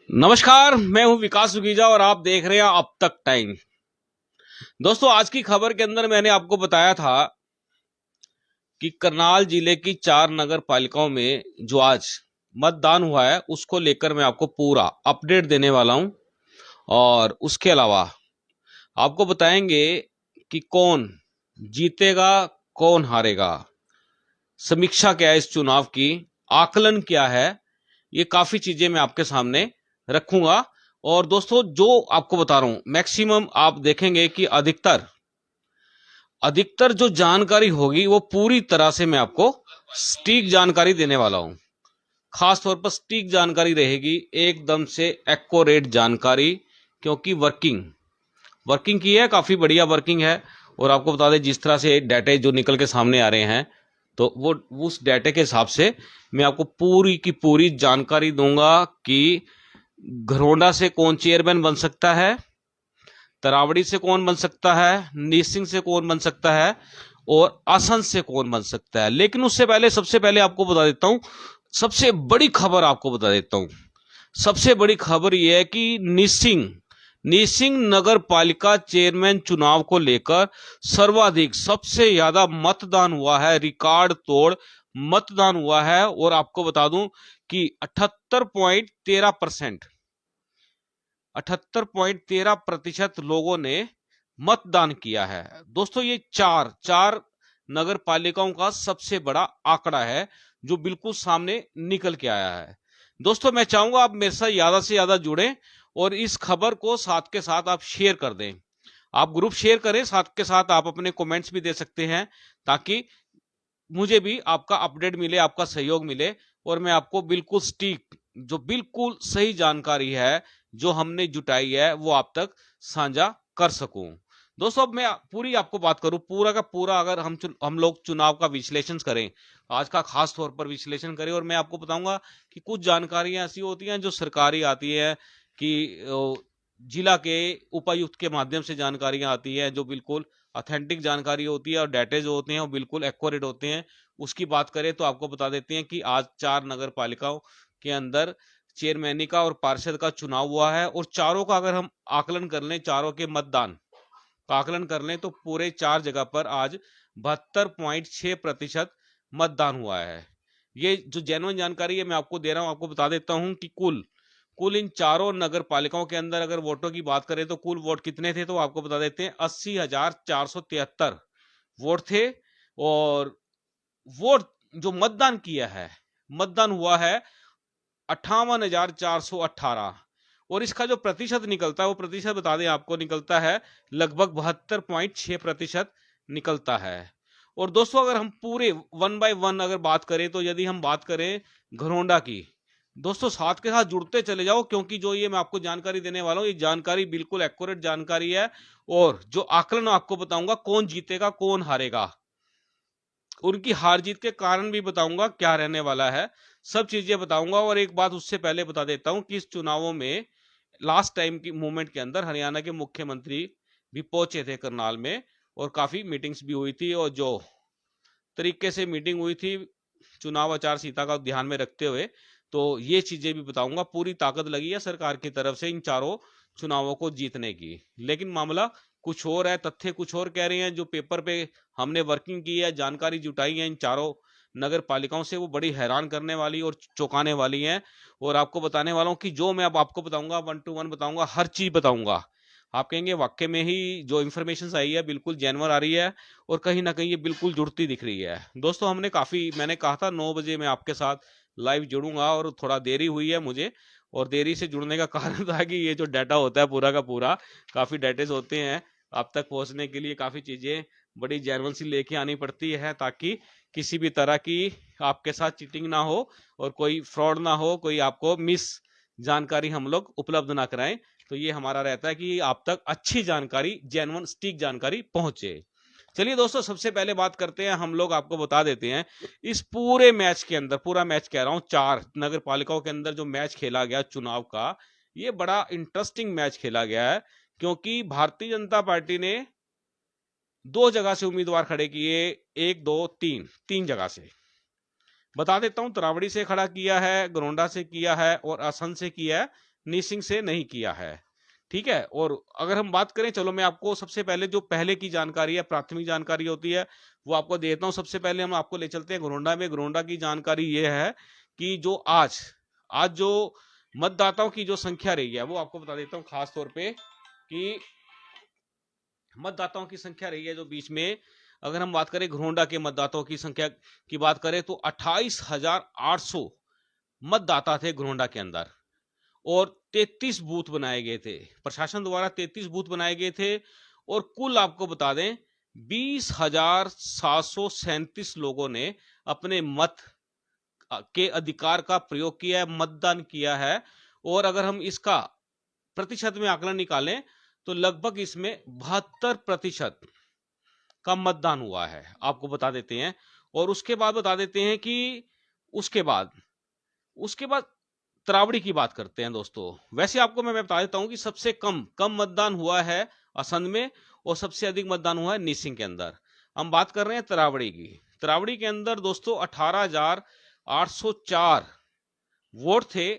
नमस्कार, मैं हूं विकास सुगीजा और आप देख रहे हैं अब तक टाइम। दोस्तों, आज की खबर के अंदर मैंने आपको बताया था कि करनाल जिले की 4 नगर पालिकाओं में जो आज मतदान हुआ है उसको लेकर मैं आपको पूरा अपडेट देने वाला हूं। और उसके अलावा आपको बताएंगे कि कौन जीतेगा, कौन हारेगा, समीक्षा क्या है इस चुनाव की, आकलन क्या है, ये काफी चीजें मैं आपके सामने रखूंगा। और दोस्तों, जो आपको बता रहा हूं मैक्सिमम आप देखेंगे कि अधिकतर अधिकतर जो जानकारी होगी वो पूरी तरह से मैं आपको सटीक जानकारी देने वाला हूं। खास तौर पर सटीक जानकारी रहेगी, एकदम से एक्यूरेट जानकारी, क्योंकि वर्किंग वर्किंग की है, काफी बढ़िया वर्किंग है। और आपको बता दें, जिस तरह से डाटे जो निकल के सामने आ रहे हैं, तो वो उस डाटे के हिसाब से मैं आपको पूरी की पूरी जानकारी दूंगा कि घरोंडा से कौन चेयरमैन बन सकता है, तरावड़ी से कौन बन सकता है, नीसिंग से कौन बन सकता है, और आसन से कौन बन सकता है। लेकिन उससे पहले सबसे पहले आपको बता देता हूं, सबसे बड़ी खबर आपको बता देता हूं। सबसे बड़ी खबर यह है कि नीसिंग नीसिंग नगर पालिका चेयरमैन चुनाव को लेकर सर्वाधिक सबसे ज्यादा मतदान हुआ है, रिकॉर्ड तोड़ मतदान हुआ है। और आपको बता दूं कि 78.13% लोगों ने मतदान किया है। दोस्तों, ये चार चार नगर पालिकाओं का सबसे बड़ा आंकड़ा है जो बिल्कुल सामने निकल के आया है। दोस्तों, मैं चाहूंगा आप मेरे साथ ज्यादा से ज्यादा जुड़ें और इस खबर को साथ के साथ आप शेयर कर दें। आप ग्रुप शेयर करें, साथ के साथ आप अपने कमेंट्स भी दे सकते हैं, ताकि मुझे भी आपका अपडेट मिले, आपका सहयोग मिले, और मैं आपको बिल्कुल सटीक, जो बिल्कुल सही जानकारी है जो हमने जुटाई है, वो आप तक साझा कर सकूं। दोस्तों, अब मैं पूरी आपको बात करूं, पूरा का पूरा अगर हम लोग चुनाव का विश्लेषण करें, आज का खास तौर पर विश्लेषण करें, और मैं आपको बताऊंगा कि कुछ जानकारियां ऐसी होती हैं जो सरकारी आती है, कि जिला के उपायुक्त के माध्यम से जानकारियां आती है जो बिल्कुल ऑथेंटिक जानकारी होती है, और डाटे जो होते हैं वो बिल्कुल एक्यूरेट होते हैं। उसकी बात करें तो आपको बता देते हैं कि आज 4 नगर पालिकाओं के अंदर चेयरमैनी का और पार्षद का चुनाव हुआ है। और चारों का अगर हम आकलन कर लें, चारों के मतदान का आकलन कर लें, तो पूरे 4 जगह पर आज 72.6% मतदान हुआ है। ये जो जेन्युइन जानकारी है मैं आपको दे रहा हूं। आपको बता देता हूं कि कुल कुल इन चारों नगर पालिकाओं के अंदर अगर वोटों की बात करें तो कुल वोट कितने थे, तो आपको बता देते हैं 80,473 वोट थे। और वोट जो मतदान किया है, मतदान हुआ है 58,418। और इसका जो प्रतिशत निकलता है, वो प्रतिशत बता दें आपको, निकलता है लगभग 72.6% निकलता है। और दोस्तों, अगर हम पूरे वन बाय वन अगर बात करें, तो यदि हम बात करें घरोंडा की, दोस्तों साथ के साथ जुड़ते चले जाओ, क्योंकि जो ये मैं आपको जानकारी देने वाला हूं, ये जानकारी बिल्कुल एक्यूरेट जानकारी है। और जो आकलन आपको बताऊंगा, कौन जीतेगा कौन हारेगा, उनकी हार जीत के कारण भी बताऊंगा, क्या रहने वाला है, सब चीजें बताऊंगा। और एक बात उससे पहले बता देता हूं कि इस चुनावों में लास्ट टाइम की मूवमेंट के अंदर हरियाणा के मुख्यमंत्री भी पहुंचे थे करनाल में, और काफी मीटिंग्स भी हुई थी। और जो तरीके से मीटिंग हुई थी चुनाव आचार संहिता का ध्यान में रखते हुए, तो ये चीजें भी बताऊंगा। पूरी ताकत लगी है सरकार की तरफ से इन चारों चुनावों को जीतने की। लेकिन मामला कुछ और है, तथ्य कुछ और कह रहे हैं। जो पेपर पे हमने वर्किंग की है, जानकारी जुटाई है इन चारों नगर पालिकाओं से, वो बड़ी हैरान करने वाली और चौंकाने वाली हैं। और आपको बताने वाला हूँ कि जो मैं अब आपको बताऊंगा, 1 to 1 बताऊंगा, हर चीज बताऊंगा। आप कहेंगे वाकई में ही जो इन्फॉर्मेशन आई है बिल्कुल जेन्युइन आ रही है, और कहीं ना कहीं ये बिल्कुल जुड़ती दिख रही है। दोस्तों, मैंने कहा था 9 बजे मैं आपके साथ लाइव जुड़ूंगा, और थोड़ा देरी हुई है मुझे। और देरी से जुड़ने का कारण था कि ये जो डाटा होता है पूरा का पूरा, काफी डाटेज होते हैं, आप तक पहुंचने के लिए काफी चीजें बड़ी जेन्युइन सी लेके आनी पड़ती है, ताकि किसी भी तरह की आपके साथ चीटिंग ना हो, और कोई फ्रॉड ना हो, कोई आपको मिस जानकारी हम लोग उपलब्ध ना कराएं। तो ये हमारा रहता है कि आप तक अच्छी जानकारी, जेन्युइन सटीक जानकारी पहुंचे। चलिए दोस्तों, सबसे पहले बात करते हैं, हम लोग आपको बता देते हैं इस पूरे मैच के अंदर, पूरा मैच कह रहा हूं, 4 नगर पालिकाओं के अंदर जो मैच खेला गया चुनाव का, ये बड़ा इंटरेस्टिंग मैच खेला गया है। क्योंकि भारतीय जनता पार्टी ने 2 जगह से उम्मीदवार खड़े किए, 1 2 3 3 जगह से बता देता हूं। तरावड़ी से खड़ा किया है, गरोंडा से किया है, और असम से किया है, निसिंग से नहीं किया है। ठीक है, और अगर हम बात करें, चलो मैं आपको सबसे पहले जो पहले की जानकारी है, प्राथमिक जानकारी होती है, वो आपको देता हूं। सबसे पहले हम आपको ले चलते हैं घरोंडा में। घरोंडा की जानकारी ये है कि जो आज जो मतदाताओं की जो संख्या रही है, वो आपको बता देता हूं खास तौर पे कि मतदाताओं की संख्या रही है जो बीच में, अगर हम बात करें घरोंडा के मतदाताओं की संख्या की बात करें तो 28,800 मतदाता थे घरोंडा के अंदर, और 33 बूथ बनाए गए थे। प्रशासन द्वारा 33 बूथ बनाए गए थे, और कुल आपको बता दें 20,737 लोगों ने अपने मत के अधिकार का प्रयोग किया है, मतदान किया है। और अगर हम इसका प्रतिशत में आकलन निकालें तो लगभग इसमें 72% का मतदान हुआ है, आपको बता देते हैं। और उसके बाद बता देते हैं कि उसके बाद तरावड़ी की बात करते हैं दोस्तों। वैसे आपको मैं बता देता हूं कि सबसे कम मतदान हुआ है असंध में, और सबसे अधिक मतदान हुआ है निसिंग के अंदर। हम बात कर रहे हैं तरावड़ी की। तरावड़ी के अंदर दोस्तों 18,804 वोट थे,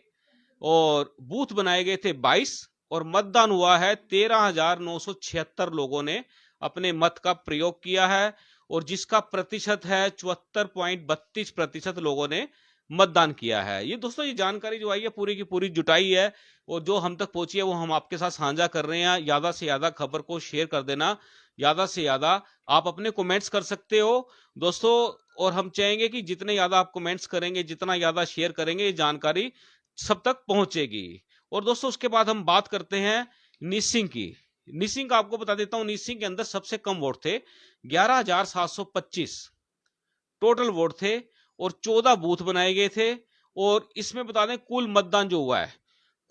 और बूथ बनाए गए थे 22, और मतदान हुआ है 13,976 लोगों ने अपने मत का प्रयोग किया है, और जिसका प्रतिशत है 74.32% लोगों ने मतदान किया है। ये दोस्तों, ये जानकारी जो आई है पूरी की पूरी जुटाई है, और जो हम तक पहुंची है वो हम आपके साथ साझा कर रहे हैं। ज्यादा से ज्यादा खबर को शेयर कर देना, ज्यादा से ज्यादा आप अपने कमेंट्स कर सकते हो दोस्तों, और हम चाहेंगे कि जितने ज्यादा आप कमेंट्स करेंगे, जितना ज्यादा शेयर करेंगे, ये जानकारी सब तक पहुंचेगी। और दोस्तों उसके बाद हम बात करते हैं निसिंग की। निसिंग का आपको बता देता हूं, निसिंग के अंदर सबसे कम वोट थे, 11,725 टोटल वोट थे, और 14 बूथ बनाए गए थे। और इसमें बता दें कुल मतदान जो हुआ है,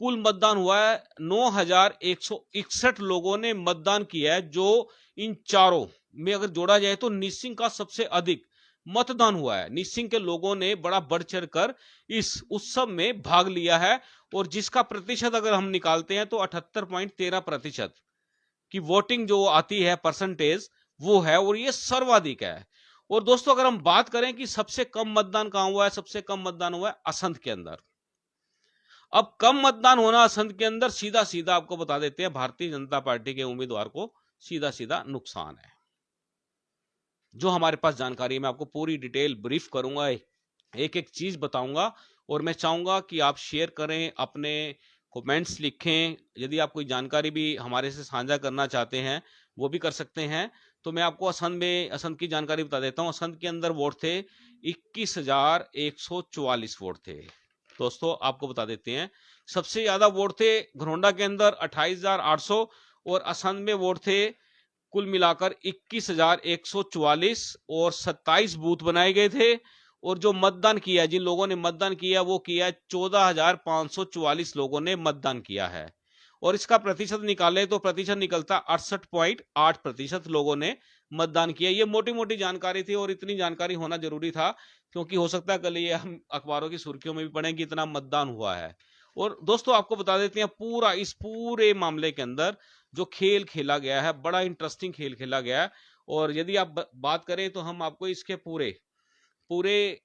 कुल मतदान हुआ है 9,161 लोगों ने मतदान किया है, जो इन चारों में अगर जोड़ा जाए तो निसिंग का सबसे अधिक मतदान हुआ है। निसिंग के लोगों ने बड़ा बढ़ चढ़ कर इस उत्सव में भाग लिया है, और जिसका प्रतिशत अगर हम निकालते हैं तो 78.13% की वोटिंग जो आती है, परसेंटेज वो है, और ये सर्वाधिक है। और दोस्तों अगर हम बात करें कि सबसे कम मतदान कहां हुआ है, सबसे कम मतदान हुआ है असंध के अंदर। अब कम मतदान होना असंध के अंदर सीधा सीधा आपको बता देते हैं भारतीय जनता पार्टी के उम्मीदवार को सीधा सीधा नुकसान है। जो हमारे पास जानकारी है, मैं आपको पूरी डिटेल ब्रीफ करूंगा, एक एक चीज बताऊंगा, और मैं चाहूंगा कि आप शेयर करें, अपने कमेंट्स लिखें। यदि आप कोई जानकारी भी हमारे से साझा करना चाहते हैं वो भी कर सकते हैं। तो मैं आपको असंध की जानकारी बता देता हूं। असंध के अंदर वोट थे 21,144 वोट थे दोस्तों, आपको बता देते हैं। सबसे ज्यादा वोट थे घरोंडा के अंदर 28,800, और असंध में वोट थे कुल मिलाकर 21,144, और 27 बूथ बनाए गए थे। और जो मतदान किया, जिन लोगों ने मतदान किया, वो किया 14,544 लोगों ने मतदान किया है। और इसका प्रतिशत निकाले तो प्रतिशत निकलता 68.8% लोगों ने मतदान किया। ये मोटी मोटी जानकारी थी, और इतनी जानकारी होना जरूरी था, क्योंकि हो सकता है कल ये हम अखबारों की सुर्खियों में भी पढ़ें कि इतना मतदान हुआ है। और दोस्तों आपको बता देते हैं इस पूरे मामले के अंदर जो खेल खेला गया है, बड़ा इंटरेस्टिंग खेल खेला गया है। और यदि आप बात करें तो हम आपको इसके पूरे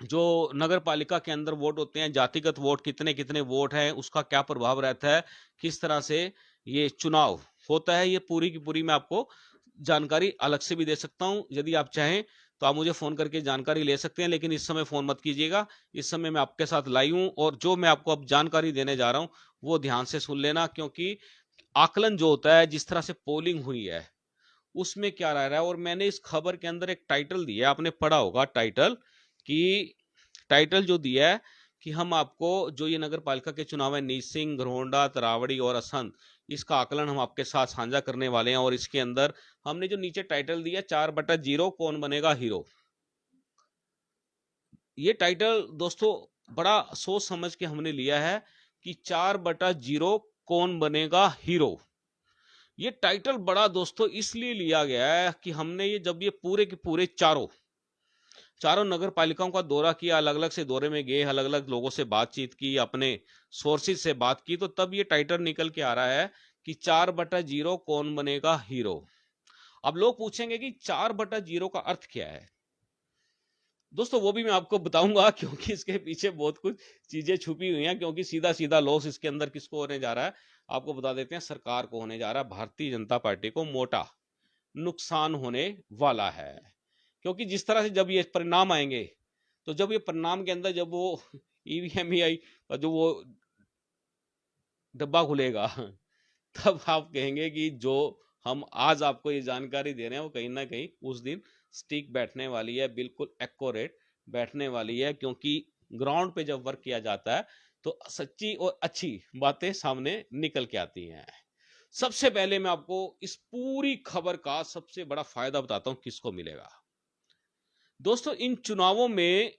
जो नगर पालिका के अंदर वोट होते हैं, जातिगत वोट कितने कितने वोट हैं, उसका क्या प्रभाव रहता है, किस तरह से ये चुनाव होता है, ये पूरी की पूरी मैं आपको जानकारी अलग से भी दे सकता हूं। यदि आप चाहें तो आप मुझे फोन करके जानकारी ले सकते हैं, लेकिन इस समय फोन मत कीजिएगा। इस समय मैं आपके साथ लाइव हूं, और जो मैं आपको अब जानकारी देने जा रहा हूं वो ध्यान से सुन लेना, क्योंकि आकलन जो होता है, जिस तरह से पोलिंग हुई है उसमें क्या रह रहा है। और मैंने इस खबर के अंदर एक टाइटल दिया, आपने पढ़ा होगा टाइटल, कि टाइटल जो दिया है कि हम आपको जो ये नगर पालिका के चुनाव है, निसिंग, घरोंडा, तरावड़ी और असंध, इसका आकलन हम आपके साथ साझा करने वाले हैं। और इसके अंदर हमने जो नीचे टाइटल दिया 4/0 कौन बनेगा हीरो, ये टाइटल दोस्तों बड़ा सोच समझ के हमने लिया है कि 4/0 कौन बनेगा हीरो। ये टाइटल बड़ा दोस्तों इसलिए लिया गया है कि हमने ये जब ये पूरे के पूरे चारों नगर पालिकाओं का दौरा किया, अलग अलग से दौरे में गए, अलग अलग लोगों से बातचीत की, अपने सोर्सेज से बात की, तो तब ये टाइटल निकल के आ रहा है कि 4/0 कौन बनेगा हीरो। अब लोग पूछेंगे कि 4/0 का अर्थ क्या है। दोस्तों वो भी मैं आपको बताऊंगा, क्योंकि इसके पीछे बहुत कुछ चीजें छुपी हुई हैं। क्योंकि सीधा सीधा लॉस इसके अंदर किसको होने जा रहा है, आपको बता देते हैं, सरकार को होने जा रहा है। भारतीय जनता पार्टी को मोटा नुकसान होने वाला है। क्योंकि जिस तरह से जब ये परिणाम आएंगे, तो जब ये परिणाम के अंदर जब वो ईवीएम जो वो डब्बा खुलेगा तब आप कहेंगे कि जो हम आज आपको ये जानकारी दे रहे हैं वो कहीं ना कहीं उस दिन स्टिक बैठने वाली है, बिल्कुल एक्यूरेट बैठने वाली है। क्योंकि ग्राउंड पे जब वर्क किया जाता है तो सच्ची और अच्छी बातें सामने निकल के आती हैं। सबसे पहले मैं आपको इस पूरी खबर का सबसे बड़ा फायदा बताता हूं किसको मिलेगा। दोस्तों इन चुनावों में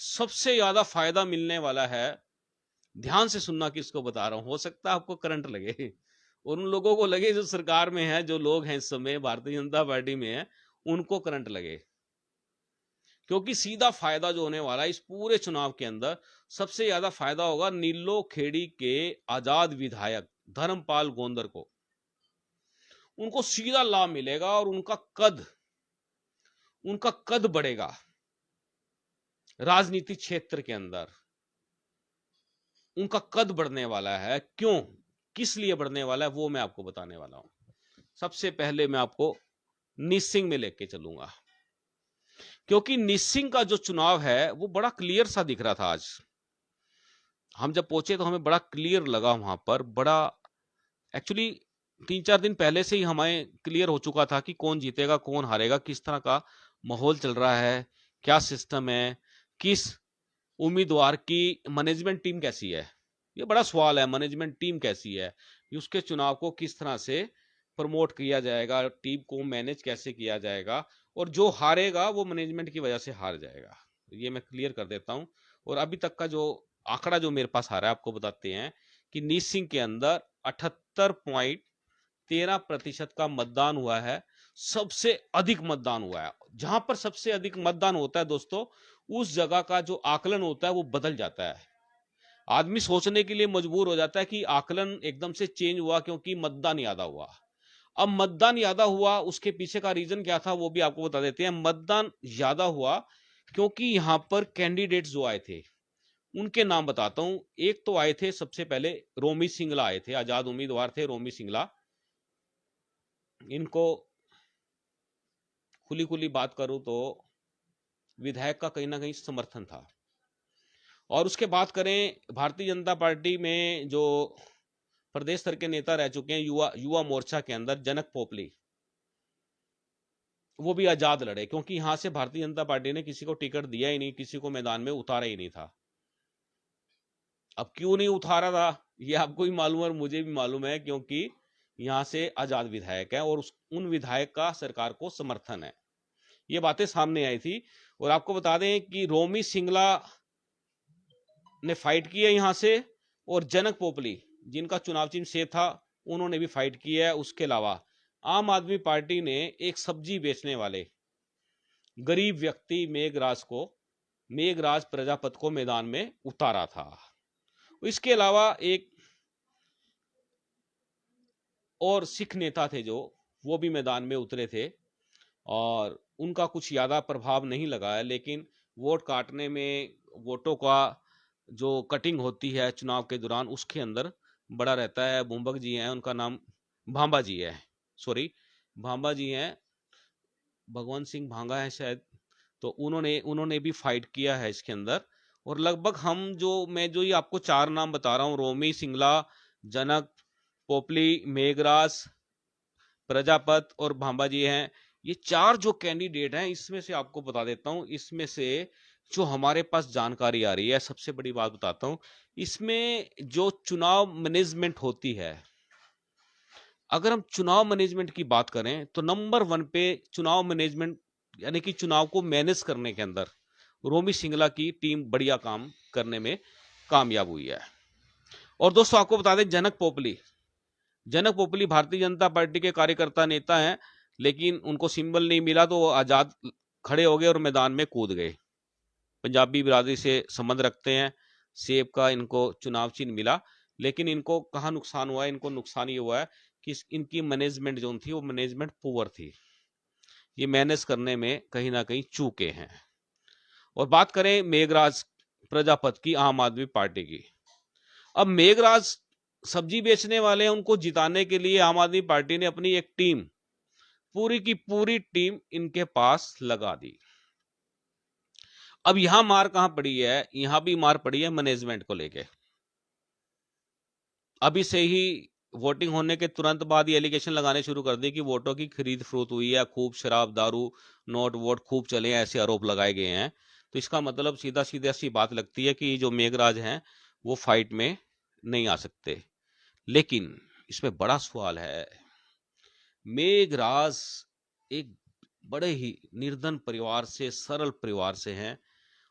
सबसे ज्यादा फायदा मिलने वाला है, ध्यान से सुनना किसको बता रहा हूं, हो सकता है आपको करंट लगे और उन लोगों को लगे जो सरकार में है, जो लोग हैं इस समय भारतीय जनता पार्टी में है, उनको करंट लगे। क्योंकि सीधा फायदा जो होने वाला है इस पूरे चुनाव के अंदर, सबसे ज्यादा फायदा होगा नीलो खेड़ी के आजाद विधायक धर्मपाल गोंदर को। उनको सीधा लाभ मिलेगा और उनका कद बढ़ेगा राजनीति क्षेत्र के अंदर। उनका कद बढ़ने वाला है। क्यों, किस लिए बढ़ने वाला है, वो मैं आपको बताने वाला हूं। सबसे पहले मैं आपको निसिंग में लेके चलूंगा, क्योंकि निसिंग का जो चुनाव है वो बड़ा क्लियर सा दिख रहा था। आज हम जब पहुंचे तो हमें बड़ा क्लियर लगा वहां पर, बड़ा एक्चुअली 3-4 दिन पहले से ही हमें क्लियर हो चुका था कि कौन जीतेगा कौन हारेगा, किस तरह का माहौल चल रहा है, क्या सिस्टम है, किस उम्मीदवार की मैनेजमेंट टीम कैसी है। ये बड़ा सवाल है, मैनेजमेंट टीम कैसी है, उसके चुनाव को किस तरह से प्रमोट किया जाएगा, टीम को मैनेज कैसे किया जाएगा, और जो हारेगा वो मैनेजमेंट की वजह से हार जाएगा। ये मैं क्लियर कर देता हूं। और अभी तक का जो आंकड़ा जो मेरे पास आ रहा है आपको बताते हैं कि नीत सिंह के अंदर 78.13% का मतदान हुआ है। सबसे अधिक मतदान हुआ है। जहां पर सबसे अधिक मतदान होता है दोस्तों, उस जगह का जो आकलन होता है वो बदल जाता है। आदमी सोचने के लिए मजबूर हो जाता है कि आकलन एकदम से चेंज हुआ क्योंकि मतदान ज्यादा हुआ। अब मतदान ज्यादा हुआ, उसके पीछे का रीजन क्या था वो भी आपको बता देते हैं। मतदान ज्यादा हुआ क्योंकि यहां पर कैंडिडेट्स जो आए थे उनके नाम बताता हूं। एक तो आए थे सबसे पहले रोमी सिंगला आए थे, आजाद उम्मीदवार थे रोमी सिंगला। इनको खुली खुली बात करूं तो विधायक का कहीं ना कहीं समर्थन था। और उसके बात करें भारतीय जनता पार्टी में जो प्रदेश स्तर के नेता रह चुके हैं युवा मोर्चा के अंदर, जनक पोपली, वो भी आजाद लड़े। क्योंकि यहां से भारतीय जनता पार्टी ने किसी को टिकट दिया ही नहीं, किसी को मैदान में उतारा ही नहीं था। अब क्यों नहीं उतारा था ये आपको भी मालूम है और मुझे भी मालूम है, क्योंकि यहां से आजाद विधायक है और उन विधायक का सरकार को समर्थन है। ये बातें सामने आई थी। और आपको बता दें कि रोमी सिंगला ने फाइट की है यहां से, और जनक पोपली जिनका चुनाव चिन्ह सेब था उन्होंने भी फाइट की है। उसके अलावा आम आदमी पार्टी ने एक सब्जी बेचने वाले गरीब व्यक्ति मेघराज प्रजापत को मैदान में उतारा था। इसके अलावा एक और सिख नेता थे जो वो भी मैदान में उतरे थे और उनका कुछ ज्यादा प्रभाव नहीं लगा है। लेकिन वोट काटने में, वोटों का जो कटिंग होती है चुनाव के दौरान, उसके अंदर बड़ा रहता है। बुम्बक जी हैं, उनका नाम भांबा जी है, सॉरी भांबा जी हैं, भगवंत सिंह भांगा है शायद। तो उन्होंने भी फाइट किया है इसके अंदर। और लगभग मैं जो ये आपको 4 नाम बता रहा हूँ, रोमी सिंगला, जनक पोपली, मेघराज प्रजापत और भांबा जी हैं, ये 4 जो कैंडिडेट हैं, इसमें से आपको बता देता हूं, इसमें से जो हमारे पास जानकारी आ रही है, सबसे बड़ी बात बताता हूं, इसमें जो चुनाव मैनेजमेंट होती है, अगर हम चुनाव मैनेजमेंट की बात करें तो नंबर 1 पे चुनाव मैनेजमेंट यानी कि चुनाव को मैनेज करने के अंदर रोमी सिंगला की टीम बढ़िया काम करने में कामयाब हुई है। और दोस्तों आपको बता दें, जनक पोपली भारतीय जनता पार्टी के कार्यकर्ता नेता हैं, लेकिन उनको सिंबल नहीं मिला तो वो आजाद खड़े हो गए और मैदान में कूद गए। पंजाबी बिरादरी से संबंध रखते हैं, सेब का इनको चुनाव चिन्ह मिला। लेकिन इनको कहाँ नुकसान हुआ है, इनको नुकसान ये हुआ है कि इनकी मैनेजमेंट जो थी वो मैनेजमेंट पुअर थी। ये मैनेज करने में कहीं ना कहीं चूके हैं। और बात करें मेघराज प्रजापत की, आम आदमी पार्टी की। अब मेघराज सब्जी बेचने वाले हैं, उनको जिताने के लिए आम आदमी पार्टी ने अपनी एक टीम, पूरी की पूरी टीम इनके पास लगा दी। अब यहां मार कहां पड़ी है? यहां भी मार पड़ी है मैनेजमेंट को लेके। अभी से ही वोटिंग होने के तुरंत बाद ये एलिगेशन लगाने शुरू कर दी कि वोटों की खरीद फरोख्त हुई है, खूब शराब दारू नोट वोट खूब चले हैं, ऐसे आरोप लगाए गए हैं। तो इसका मतलब सीधा सीधा सी बात लगती है कि जो मेघराज हैं वो फाइट में नहीं आ सकते। लेकिन इसमें बड़ा सवाल है, मेघराज एक बड़े ही निर्धन परिवार से, सरल परिवार से हैं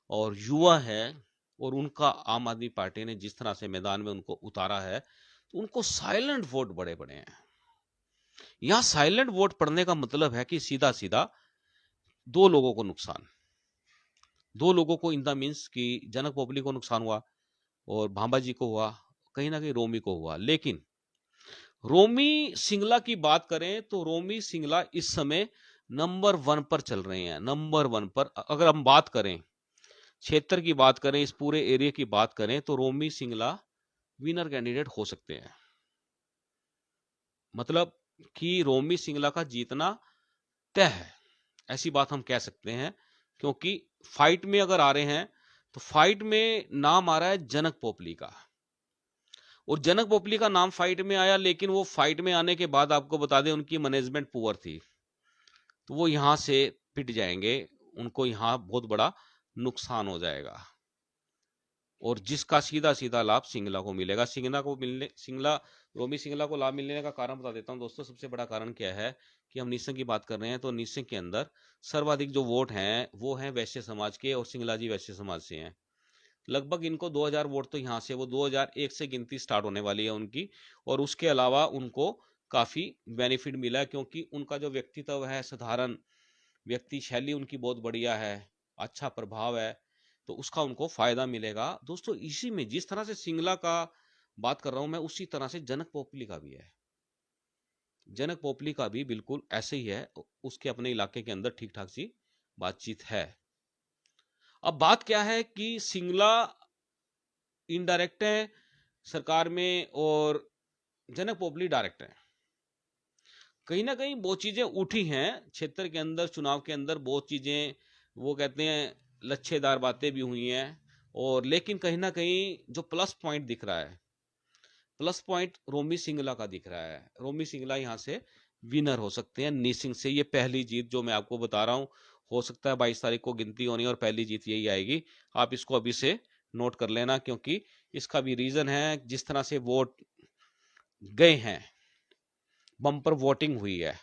और युवा है, और उनका आम आदमी पार्टी ने जिस तरह से मैदान में उनको उतारा है, तो उनको साइलेंट वोट बड़े बड़े हैं। यहां साइलेंट वोट पड़ने का मतलब है कि सीधा सीधा दो लोगों को नुकसान, दो लोगों को इन द मीन्स कि जनक पोपली को नुकसान हुआ और भांबा जी को हुआ, कहीं ना कहीं रोमी को हुआ। लेकिन रोमी सिंगला की बात करें तो रोमी सिंगला इस समय नंबर 1 पर चल रहे हैं, नंबर 1 पर। अगर हम बात करें क्षेत्र की, बात करें इस पूरे एरिया की बात करें, तो रोमी सिंगला विनर कैंडिडेट हो सकते हैं। मतलब कि रोमी सिंगला का जीतना तय है, ऐसी बात हम कह सकते हैं। क्योंकि फाइट में अगर आ रहे हैं तो फाइट में नाम आ रहा है जनक पोपली का, और जनक पोपली का नाम फाइट में आया, लेकिन वो फाइट में आने के बाद आपको बता दें उनकी मैनेजमेंट पुअर थी, तो वो यहां से पिट जाएंगे, उनको यहां बहुत बड़ा नुकसान हो जाएगा, और जिसका सीधा सीधा लाभ सिंगला को मिलेगा। रोमी सिंगला को लाभ मिलने का कारण बता देता हूं दोस्तों। सबसे बड़ा कारण क्या है कि हम निसंग की बात कर रहे हैं, तो निसंग के अंदर सर्वाधिक जो वोट हैं वो हैं वैश्य समाज के, और सिंगला जी वैश्य समाज से हैं। लगभग इनको 2000 वोट तो यहाँ से, वो 2001 से गिनती स्टार्ट होने वाली है उनकी, और उसके अलावा उनको काफी बेनिफिट मिला है, क्योंकि उनका जो व्यक्तित्व है, साधारण व्यक्ति शैली उनकी बहुत बढ़िया है, अच्छा प्रभाव है, तो उसका उनको फायदा मिलेगा। दोस्तों इसी में जिस तरह से सिंगला का बात कर रहा हूं मैं, उसी तरह से जनक पोपली का भी है। जनक पोपली का भी बिल्कुल ऐसे ही है, उसके अपने इलाके के अंदर ठीक ठाक सी बातचीत है। अब बात क्या है कि सिंगला इनडायरेक्ट है सरकार में और जनक पोपली डायरेक्ट है। कहीं ना कहीं बहुत चीजें उठी हैं क्षेत्र के अंदर, चुनाव के अंदर बहुत चीजें, वो कहते हैं लच्छेदार बातें भी हुई हैं, और लेकिन कहीं ना कहीं जो प्लस पॉइंट दिख रहा है, प्लस पॉइंट रोमी सिंगला का दिख रहा है। रोमी सिंगला यहां से विनर हो सकते हैं निसिंग से। ये पहली जीत जो मैं आपको बता रहा हूं, हो सकता है 22 तारीख को गिनती होनी और पहली जीत यही आएगी। आप इसको अभी से नोट कर लेना, क्योंकि इसका भी रीजन है, जिस तरह से वोट गए हैं, बम्पर वोटिंग हुई है।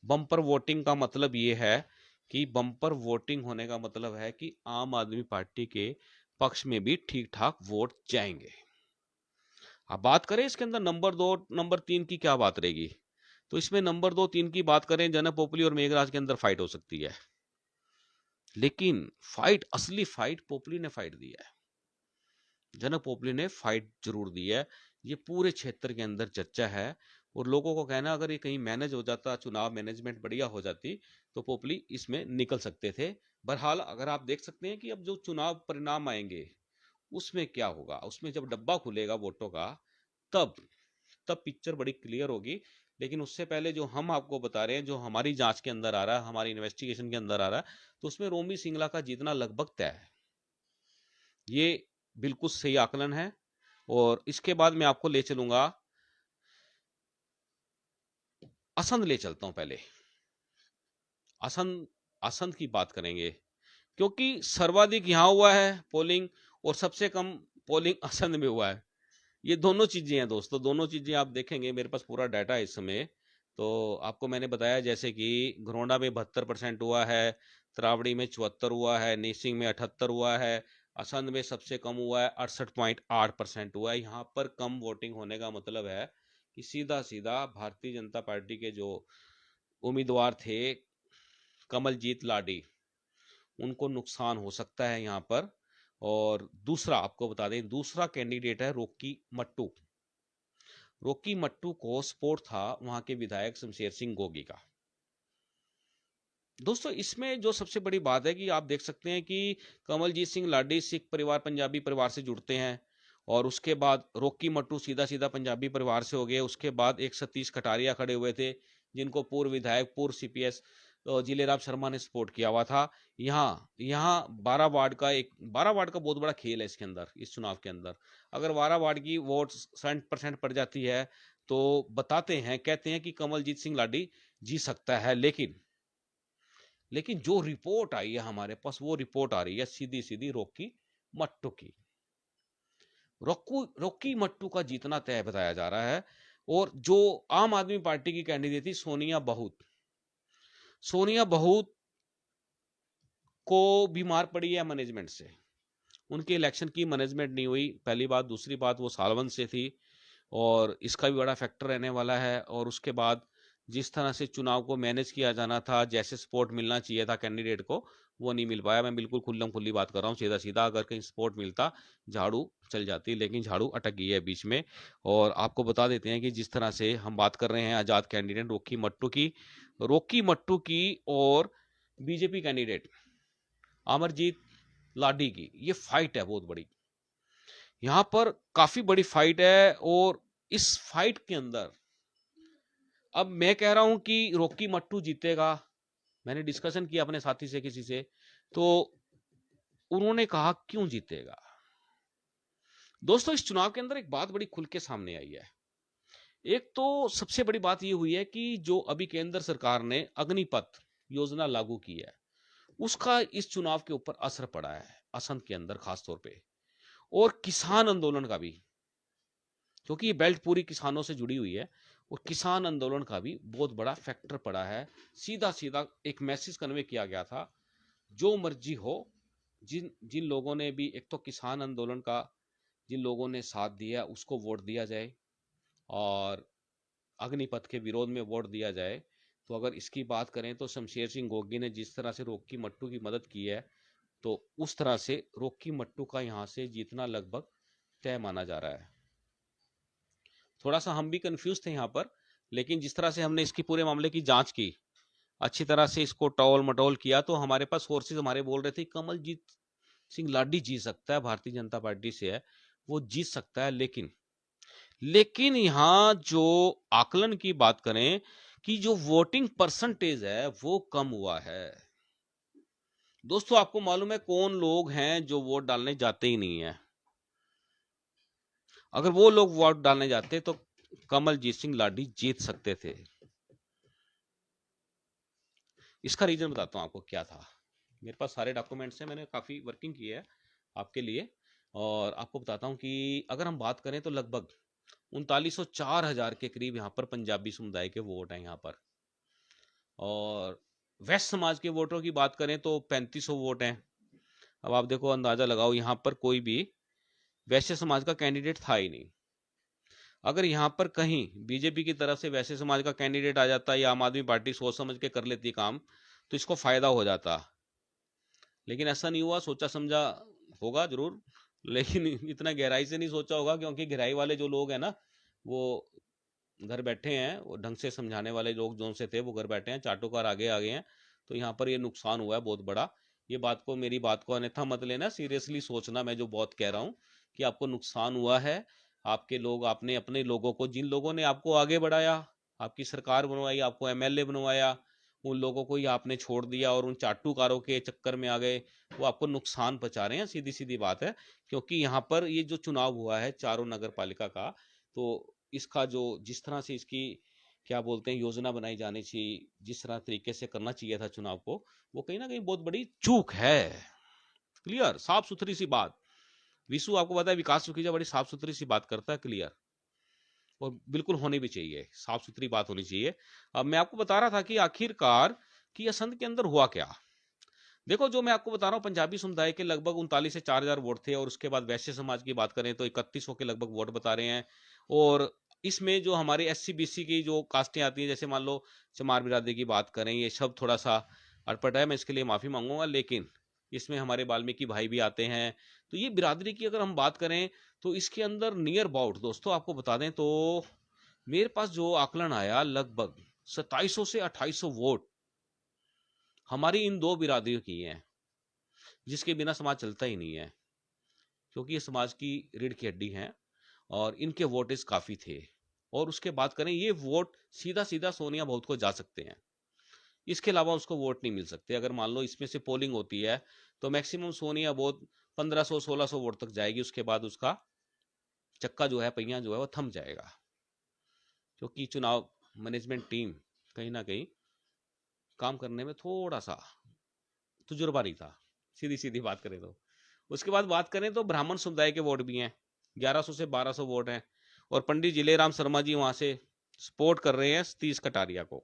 बम्पर वोटिंग का मतलब ये है कि बम्पर वोटिंग होने का मतलब है कि आम आदमी पार्टी के पक्ष में भी ठीक ठाक वोट जाएंगे। अब बात करें इसके अंदर नंबर 2 नंबर 3 की क्या बात रहेगी, तो इसमें नंबर 2 3 की बात करें, जनक पोपली और मेघराज के अंदर फाइट हो सकती है। लेकिन फाइट, असली फाइट पोपली ने फाइट दी है, जनक पोपली ने फाइट जरूर दी है। ये पूरे क्षेत्र के अंदर चर्चा है, और लोगों को कहना अगर ये कहीं मैनेज हो जाता, चुनाव मैनेजमेंट बढ़िया हो जाती, तो पोपली इसमें निकल सकते थे। बहरहाल अगर आप देख सकते हैं कि अब जो चुनाव परिणाम आएंगे उसमें क्या होगा, उसमें जब डब्बा खुलेगा वोटों का, तब तब पिक्चर बड़ी क्लियर होगी। लेकिन उससे पहले जो हम आपको बता रहे हैं, जो हमारी जांच के अंदर आ रहा है, हमारी इन्वेस्टिगेशन के अंदर आ रहा है, तो उसमें रोमी सिंगला का जीतना लगभग तय है। ये बिल्कुल सही आकलन है। और इसके बाद मैं आपको ले चलूंगा, असंध ले चलता हूं पहले। असंध, असंध की बात करेंगे, क्योंकि सर्वाधिक यहां हुआ है पोलिंग, और सबसे कम पोलिंग असंध में हुआ है। ये दोनों चीजें हैं दोस्तों, दोनों चीजें आप देखेंगे, मेरे पास पूरा डाटा है इस समय। तो आपको मैंने बताया जैसे कि घरोंडा में 72% हुआ है, त्रावड़ी में 74 हुआ है, नीसिंग में 78 हुआ है, असंध में सबसे कम हुआ है 68.8% हुआ है। यहाँ पर कम वोटिंग होने का मतलब है कि सीधा सीधा भारतीय जनता पार्टी के जो उम्मीदवार थे कमलजीत लाडी, उनको नुकसान हो सकता है यहाँ पर। और दूसरा आपको बता दें, दूसरा कैंडिडेट है रोकी मट्टू। रोकी मट्टू को सपोर्ट था वहां के विधायक शमशेर सिंह गोगी का। दोस्तों इसमें जो सबसे बड़ी बात है कि आप देख सकते हैं कि कमलजीत सिंह लाडी सिख परिवार पंजाबी परिवार से जुड़ते हैं, और उसके बाद रॉकी मट्टू सीधा सीधा पंजाबी परिवार से हो गए। उसके बाद एक सतीश कटारिया खड़े हुए थे, जिनको पूर्व विधायक पूर्व सीपीएस जिलेराम शर्मा ने सपोर्ट किया हुआ था। यहाँ यहाँ 12 वार्ड का बहुत बड़ा खेल है इसके अंदर, इस चुनाव के अंदर। अगर 12 वार्ड की वोट 60% पड़ जाती है तो बताते हैं, कहते हैं कि कमलजीत सिंह लाडी जीत सकता है। लेकिन जो रिपोर्ट आई है हमारे पास, वो रिपोर्ट आ रही है सीधी सीधी रॉकी मट्टू की। रॉकी मट्टू का जीतना तय बताया जा रहा है। और जो आम आदमी पार्टी की कैंडिडेट थी सोनिया बहुत को बीमार पड़ी है मैनेजमेंट से। उनके इलेक्शन की मैनेजमेंट नहीं हुई, पहली बात। दूसरी बात, वो सालवन से थी, और इसका भी बड़ा फैक्टर रहने वाला है। और उसके बाद जिस तरह से चुनाव को मैनेज किया जाना था, जैसे सपोर्ट मिलना चाहिए था कैंडिडेट को, वो नहीं मिल पाया। मैं बिल्कुल खुल्लम खुल्ली बात कर रहा हूँ, सीधा सीधा। अगर कहीं सपोर्ट मिलता, झाड़ू चल जाती, लेकिन झाड़ू अटक गई है बीच में। और आपको बता देते हैं कि जिस तरह से हम बात कर रहे हैं आजाद कैंडिडेट रॉकी मट्टू की और बीजेपी कैंडिडेट अमरजीत लाडी की, ये फाइट है बहुत बड़ी। यहां पर काफी बड़ी फाइट है। और इस फाइट के अंदर अब मैं कह रहा हूं कि रॉकी मट्टू जीतेगा। मैंने डिस्कशन किया अपने साथी से, किसी से, तो उन्होंने कहा क्यों जीतेगा। दोस्तों इस चुनाव के अंदर एक बात बड़ी खुल के सामने आई है। एक तो सबसे बड़ी बात यह हुई है कि जो अभी केंद्र सरकार ने अग्निपथ योजना लागू की है, उसका इस चुनाव के ऊपर असर पड़ा है, असंध के अंदर खास तौर पे। और किसान आंदोलन का भी, क्योंकि ये बेल्ट पूरी किसानों से जुड़ी हुई है, और किसान आंदोलन का भी बहुत बड़ा फैक्टर पड़ा है। सीधा सीधा एक मैसेज कन्वे किया गया था, जो मर्जी हो, जिन जिन लोगों ने भी, एक तो किसान आंदोलन का जिन लोगों ने साथ दिया उसको वोट दिया जाए, और अग्निपथ के विरोध में वोट दिया जाए। तो अगर इसकी बात करें तो शमशेर सिंह गोगी ने जिस तरह से रॉकी मट्टू की मदद की है, तो उस तरह से रॉकी मट्टू का यहां से जीतना लगभग तय माना जा रहा है। थोड़ा सा हम भी कंफ्यूज थे यहाँ पर, लेकिन जिस तरह से हमने इसकी पूरे मामले की जांच की, अच्छी तरह से इसको टॉल मटोल किया, तो हमारे पास सोर्सेज हमारे बोल रहे थे कमलजीत सिंह लाडी जीत सकता है, भारतीय जनता पार्टी से है, वो जीत सकता है। लेकिन यहाँ जो आकलन की बात करें कि जो वोटिंग परसेंटेज है वो कम हुआ है। दोस्तों आपको मालूम है कौन लोग हैं जो वोट डालने जाते ही नहीं है। अगर वो लोग वोट डालने जाते तो कमलजीत सिंह लाडी जीत सकते थे। इसका रीजन बताता हूं आपको क्या था। मेरे पास सारे डॉक्यूमेंट्स हैं, मैंने काफी वर्किंग की है आपके लिए, और आपको बताता हूं कि अगर हम बात करें तो लगभग 3904,000 के करीब यहाँ पर पंजाबी समुदाय के वोट हैं यहाँ पर। और वेस्ट समाज के वोटरों की बात करें तो 3500 वोट हैं। अब आप देखो, अंदाजा लगाओ, यहाँ पर कोई भी वैश्य समाज का कैंडिडेट था ही नहीं। अगर यहाँ पर कहीं बीजेपी की तरफ से वैश्य समाज का कैंडिडेट आ जाता, या आम आदमी पार्टी सोच समझ के कर लेती काम, तो इसको फायदा हो जाता। लेकिन ऐसा नहीं हुआ। सोचा समझा होगा जरूर, लेकिन इतना गहराई से नहीं सोचा होगा, क्योंकि गहराई वाले जो लोग हैं ना, वो घर बैठे हैं। वो ढंग से समझाने वाले लोग जो से थे वो घर बैठे हैं, चाटुकार आगे आ गए हैं। तो यहाँ पर ये नुकसान हुआ है बहुत बड़ा। ये मेरी बात को अन्यथा मत लेना, सीरियसली सोचना मैं जो बहुत कह रहा हूँ, कि आपको नुकसान हुआ है। आपके लोग, आपने अपने लोगों को, जिन लोगों ने आपको आगे बढ़ाया, आपकी सरकार बनवाई, आपको एमएलए बनवाया, उन लोगों को ही आपने छोड़ दिया और उन चाटुकारों के चक्कर में आ गए। वो आपको नुकसान पहुंचा रहे हैं, सीधी सीधी बात है। क्योंकि यहाँ पर ये जो चुनाव हुआ है चारों नगर पालिका का, तो इसका जो जिस तरह से इसकी क्या बोलते हैं योजना बनाई जानी चाहिए, जिस तरह तरीके से करना चाहिए था चुनाव को, वो कहीं ना कहीं बहुत बड़ी चूक है। क्लियर, साफ सुथरी सी बात। विशु आपको पता है विकास सुखीजा बड़ी साफ सुथरी सी बात करता है, क्लियर, और बिल्कुल होनी भी चाहिए, साफ सुथरी बात होनी चाहिए। अब मैं आपको बता रहा था कि आखिरकार कि असंध के अंदर हुआ क्या। देखो, जो मैं आपको बता रहा हूँ, पंजाबी समुदाय के लगभग 39 से 4000 वोट थे, और उसके बाद वैश्य समाज की बात करें तो 3100 के लगभग वोट बता रहे हैं। और इसमें जो हमारे एससी बीसी की जो कास्टें आती हैं, जैसे मान लो चमार बिरादरी की बात करें, ये सब थोड़ा सा अटपट है, मैं इसके लिए माफी मांगूंगा। लेकिन इसमें हमारे वाल्मीकि भाई भी आते हैं। तो ये बिरादरी की अगर हम बात करें तो इसके अंदर नियर अबाउट, दोस्तों आपको बता दें तो मेरे पास जो आकलन आया, लगभग 2700 से 2800 वोट हमारी इन दो बिरादरियों की हैं, जिसके बिना समाज चलता ही नहीं है, क्योंकि ये समाज की रीढ़ की हड्डी हैं और इनके वोट काफी थे। और उसके बाद करें, ये वोट सीधा सीधा सोनिया बहुत को जा सकते हैं, इसके अलावा उसको वोट नहीं मिल सकते। अगर मान लो इसमें से पोलिंग होती है तो मैक्सिमम सोनिया बहुत 1500-1600 वोट तक जाएगी, उसके बाद उसका चक्का जो है, पहिया जो है वो थम जाएगा, क्योंकि चुनाव मैनेजमेंट टीम कहीं ना कहीं काम करने में थोड़ा सा तजुर्बा नहीं था, सीधी सीधी बात करें तो। उसके बाद बात करें तो ब्राह्मण समुदाय के वोट भी हैं, 1100 से 1200 वोट हैं, और पंडित जिलेराम शर्मा जी वहां से सपोर्ट कर रहे हैं सतीश कटारिया को।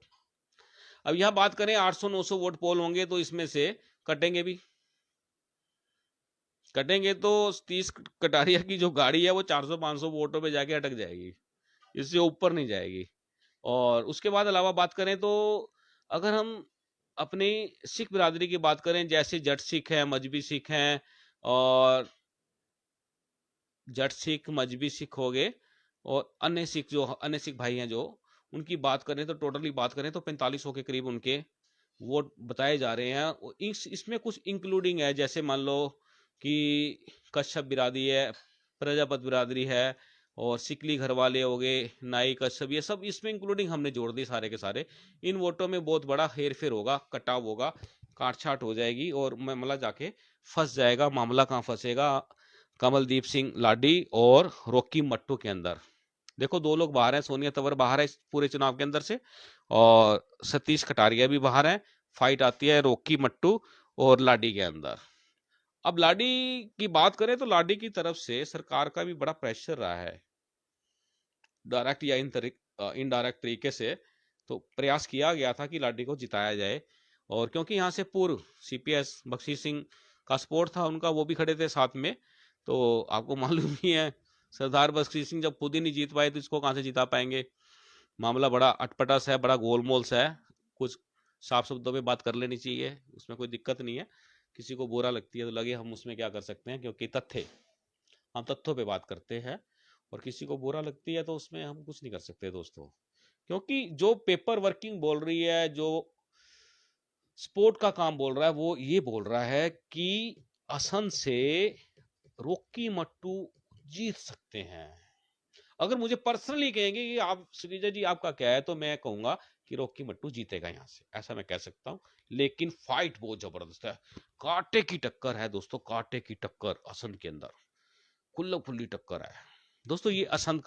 अब यहां बात करें 800-900 वोट पोल होंगे, तो इसमें से कटेंगे भी, कटेंगे तो सतीश कटारिया की जो गाड़ी है वो 400-500 वोटों पे जाके अटक जाएगी, इससे ऊपर नहीं जाएगी। और उसके बाद अलावा बात करें तो अगर हम अपनी सिख बिरादरी की बात करें, जैसे जट सिख हैं, मजबी सिख हैं, और जट सिख मजबी सिख हो गए, और अन्य सिख जो अन्य सिख भाई हैं जो, उनकी बात करें तो टोटली बात करें तो 4500 के करीब उनके वोट बताए जा रहे हैं। इसमें कुछ इंक्लूडिंग है, जैसे मान लो कि कश्यप बिरादरी है, प्रजापत बिरादरी है, और सिकली घर वाले हो गए, नाई कश्यप, ये सब इसमें इंक्लूडिंग हमने जोड़ दी सारे के सारे। इन वोटों में बहुत बड़ा हेर फेर होगा, कटाव होगा, काटछाट हो जाएगी, और मामला जाके फंस जाएगा। मामला कहाँ फंसेगा? कमलदीप सिंह लाडी और रॉकी मट्टू के अंदर। देखो, दो लोग बाहर हैं, सोनिया तंवर बाहर है इस पूरे चुनाव के अंदर से, और सतीश कटारिया भी बाहर है। फाइट आती है रॉकी मट्टू और लाडी के अंदर। अब लाडी की बात करें तो लाडी की तरफ से सरकार का भी बड़ा प्रेशर रहा है, डायरेक्ट या इनडायरेक्ट तरीके से। तो प्रयास किया गया था कि लाडी को जिताया जाए, और क्योंकि यहाँ से पूर्व सीपीएस बख्शी सिंह का सपोर्ट था उनका, वो भी खड़े थे साथ में। तो आपको मालूम ही है, सरदार बख्शी सिंह जब खुद ही नहीं जीत पाए तो इसको कहाँ से जिता पाएंगे? मामला बड़ा अटपटा सा है, बड़ा गोलमोल सा है। कुछ साफ शब्दों में बात कर लेनी चाहिए, उसमें कोई दिक्कत नहीं है। किसी को बुरा लगती है तो लगे, हम उसमें क्या कर सकते हैं, क्योंकि हम तथ्यों पे बात करते हैं, और किसी को बुरा लगती है तो उसमें हम कुछ नहीं कर सकते दोस्तों। क्योंकि जो पेपर वर्किंग बोल रही है, जो स्पोर्ट का काम बोल रहा है, वो ये बोल रहा है कि असम से रॉकी मट्टू जीत सकते हैं। अगर मुझे पर्सनली कहेंगे कि आप श्रीजय जी आपका क्या है, तो मैं कहूंगा कि रॉकी मट्टू जीतेगा यहां से, ऐसा मैं कह सकता हूं। लेकिन फाइट बहुत जबरदस्त है, कांटे की टक्कर है दोस्तों, कांटे की टक्कर असम के अंदर, खुल्ला खुल्ली टक्कर है दोस्तों। ये असंत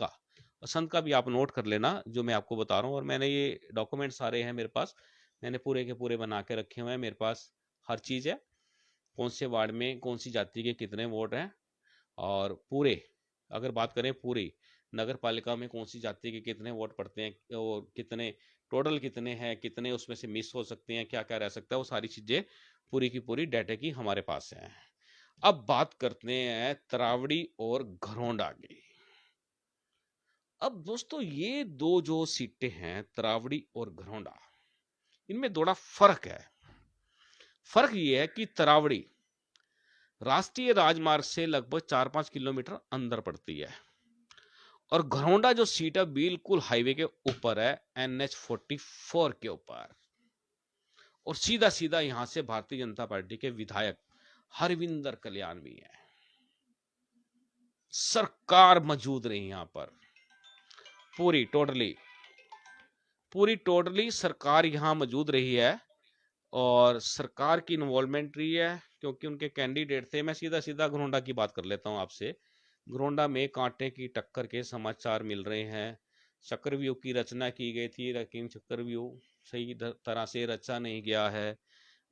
का भी आप नोट कर लेना जो मैं आपको बता रहा हूँ। और मैंने ये डॉक्यूमेंट सारे हैं मेरे पास, मैंने पूरे के पूरे बना के रखे हुए हैं, मेरे पास हर चीज है, कौन से वार्ड में कौन सी जाति के कितने वोट हैं, और पूरे अगर बात करें पूरी नगर पालिका में कौन सी जाति के कितने वोट पड़ते हैं, और कितने टोटल कितने हैं, कितने उसमें से मिस हो सकते हैं, क्या क्या रह सकता है, वो सारी चीजें पूरी की पूरी डाटा की हमारे पास है। अब बात करते हैं तरावड़ी और घरोंडा की। अब दोस्तों, ये दो जो सीटें हैं, तरावड़ी और घरोंडा, इनमें थोड़ा फर्क है। फर्क ये है कि तरावड़ी राष्ट्रीय राजमार्ग से लगभग 4-5 किलोमीटर अंदर पड़ती है, और घरोंडा जो सीट है बिल्कुल हाईवे के ऊपर है, NH-44 के ऊपर। और सीधा सीधा यहां से भारतीय जनता पार्टी के विधायक हरविंदर कल्याण भी है, सरकार मौजूद रही यहां पर, पूरी टोटली सरकार यहां मौजूद रही है, और सरकार की इन्वॉल्वमेंट रही है, क्योंकि उनके कैंडिडेट थे। मैं सीधा सीधा घरोंडा की बात कर लेता हूं आपसे। घरोंडा में कांटे की टक्कर के समाचार मिल रहे हैं। चक्रव्यूह की रचना की गई थी, लेकिन चक्रव्यूह सही तरह से रचा नहीं गया है,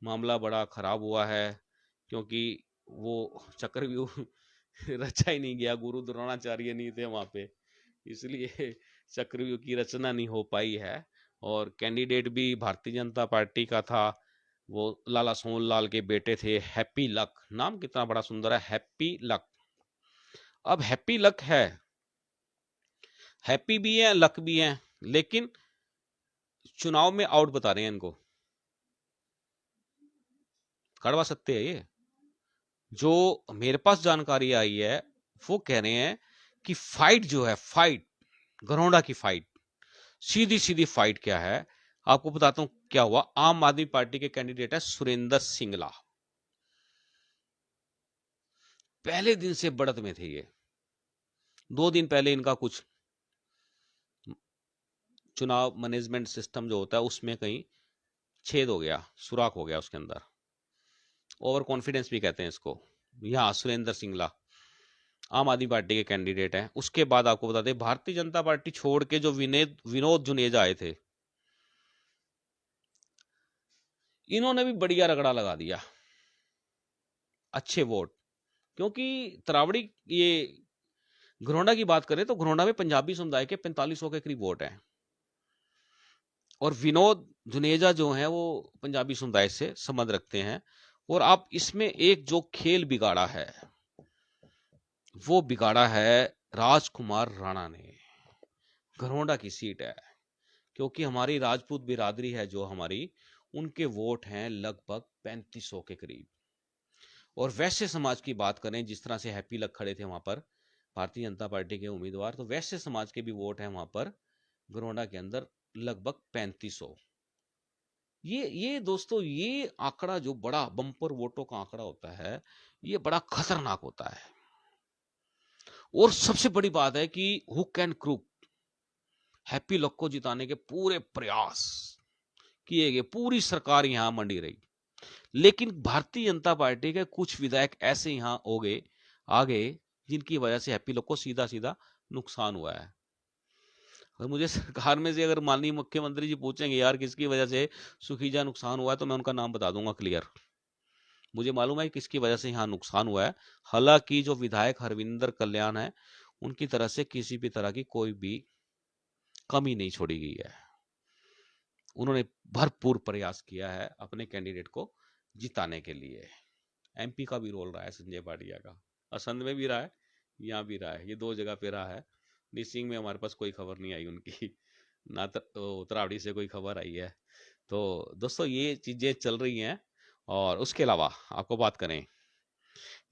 मामला बड़ा खराब हुआ है, क्योंकि वो चक्रव्यूह रचा ही नहीं गया, गुरु द्रोणाचार्य नहीं थे वहां पे, इसलिए चक्रव्यूह की रचना नहीं हो पाई है। और कैंडिडेट भी भारतीय जनता पार्टी का था, वो लाला सोनलाल के बेटे थे, हैप्पी लक, नाम कितना बड़ा सुंदर है, हैप्पी लक। अब हैप्पी लक है, हैप्पी भी है, लक भी है, लेकिन चुनाव में आउट बता रहे हैं इनको, कड़वा सत्य है ये। जो मेरे पास जानकारी आई है वो कह रहे हैं कि फाइट जो है, फाइट घरोंडा की फाइट, सीधी सीधी फाइट क्या है, आपको बताता हूं क्या हुआ। आम आदमी पार्टी के कैंडिडेट है सुरेंद्र सिंगला, पहले दिन से बढ़त में थे ये। 2 दिन पहले इनका कुछ चुनाव मैनेजमेंट सिस्टम जो होता है उसमें कहीं छेद हो गया, सुराख हो गया उसके अंदर, ओवर कॉन्फिडेंस भी कहते हैं इसको। यहाँ सुरेंद्र सिंगला आम आदमी पार्टी के कैंडिडेट हैं। उसके बाद आपको बता दें, भारतीय जनता पार्टी छोड़ के जो विनोद जुनेजा आए थे, इन्होंने भी बढ़िया रगड़ा लगा दिया, अच्छे वोट। क्योंकि तरावड़ी, ये घरोंडा की बात करें तो घरोंडा में पंजाबी समुदाय के 4500 के करीब वोट हैं, और विनोद जुनेजा जो हैं वो पंजाबी समुदाय से संबंध रखते हैं। और आप इसमें एक जो खेल बिगाड़ा है, वो बिगाड़ा है राजकुमार राणा ने। घरोंडा की सीट है, क्योंकि हमारी राजपूत बिरादरी है जो हमारी, उनके वोट हैं लगभग 3500 के करीब। और वैश्य समाज की बात करें, जिस तरह से हैप्पी लक खड़े थे वहां पर भारतीय जनता पार्टी के उम्मीदवार, तो वैश्य समाज के भी वोट हैं वहां पर घरोंडा के अंदर लगभग 3500। ये दोस्तों, ये आंकड़ा जो बड़ा बम्पर वोटों का आंकड़ा होता है, ये बड़ा खतरनाक होता है। और सबसे बड़ी बात है कि hook and crook happy luck को जिताने के पूरे प्रयास किए गए, पूरी सरकार यहां मंडी रही, लेकिन भारतीय जनता पार्टी के कुछ विधायक ऐसे यहां हो गए आगे, जिनकी वजह से हैप्पी लक को सीधा सीधा नुकसान हुआ है। और मुझे सरकार में से अगर माननीय मुख्यमंत्री जी पूछेंगे यार किसकी वजह से सुखीजा नुकसान हुआ है, तो मैं उनका नाम बता दूंगा क्लियर। मुझे मालूम है किसकी वजह से यहाँ नुकसान हुआ है। हालांकि जो विधायक हरविंदर कल्याण है, उनकी तरफ से किसी भी तरह की कोई भी कमी नहीं छोड़ी गई है। उन्होंने भरपूर प्रयास किया है अपने कैंडिडेट को जिताने के लिए। एमपी का भी रोल रहा है संजय पाटिया का, असंध में भी रहा है, यहाँ भी रहा है, ये 2 जगह पे रहा है। निसिंग में हमारे पास कोई खबर नहीं आई उनकी, ना तरावड़ी से कोई खबर आई है। तो दोस्तों ये चीजें चल रही हैं। और उसके अलावा आपको बात करें,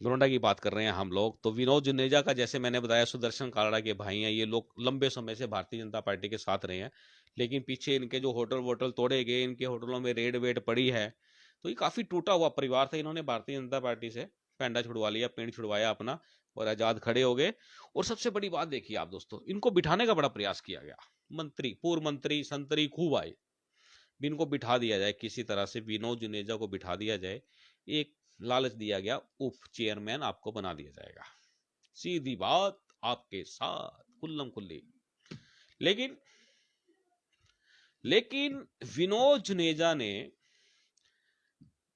घरोंडा की बात कर रहे हैं हम लोग, तो विनोद जुनेजा का जैसे मैंने बताया सुदर्शन कालड़ा के भाई हैं। ये लोग लंबे समय से भारतीय जनता पार्टी के साथ रहे हैं, लेकिन पीछे इनके जो होटल वोटल तोड़े गए, इनके होटलों में रेड वेड पड़ी है, तो ये काफी टूटा हुआ परिवार था। इन्होंने भारतीय जनता पार्टी से पैंडा छुड़वा लिया, पेड़ छुड़वाया अपना, और आजाद खड़े हो गए। और सबसे बड़ी बात देखिए आप दोस्तों, इनको बिठाने का बड़ा प्रयास किया गया। मंत्री, पूर्व मंत्री, संतरी खूब आए, इनको बिठा दिया जाए किसी तरह से, विनोद जुनेजा को बिठा दिया जाए, एक लालच दिया गया, उप चेयरमैन आपको बना दिया जाएगा, सीधी बात आपके साथ कुल्लम कुल्ली। लेकिन लेकिन विनोद जुनेजा ने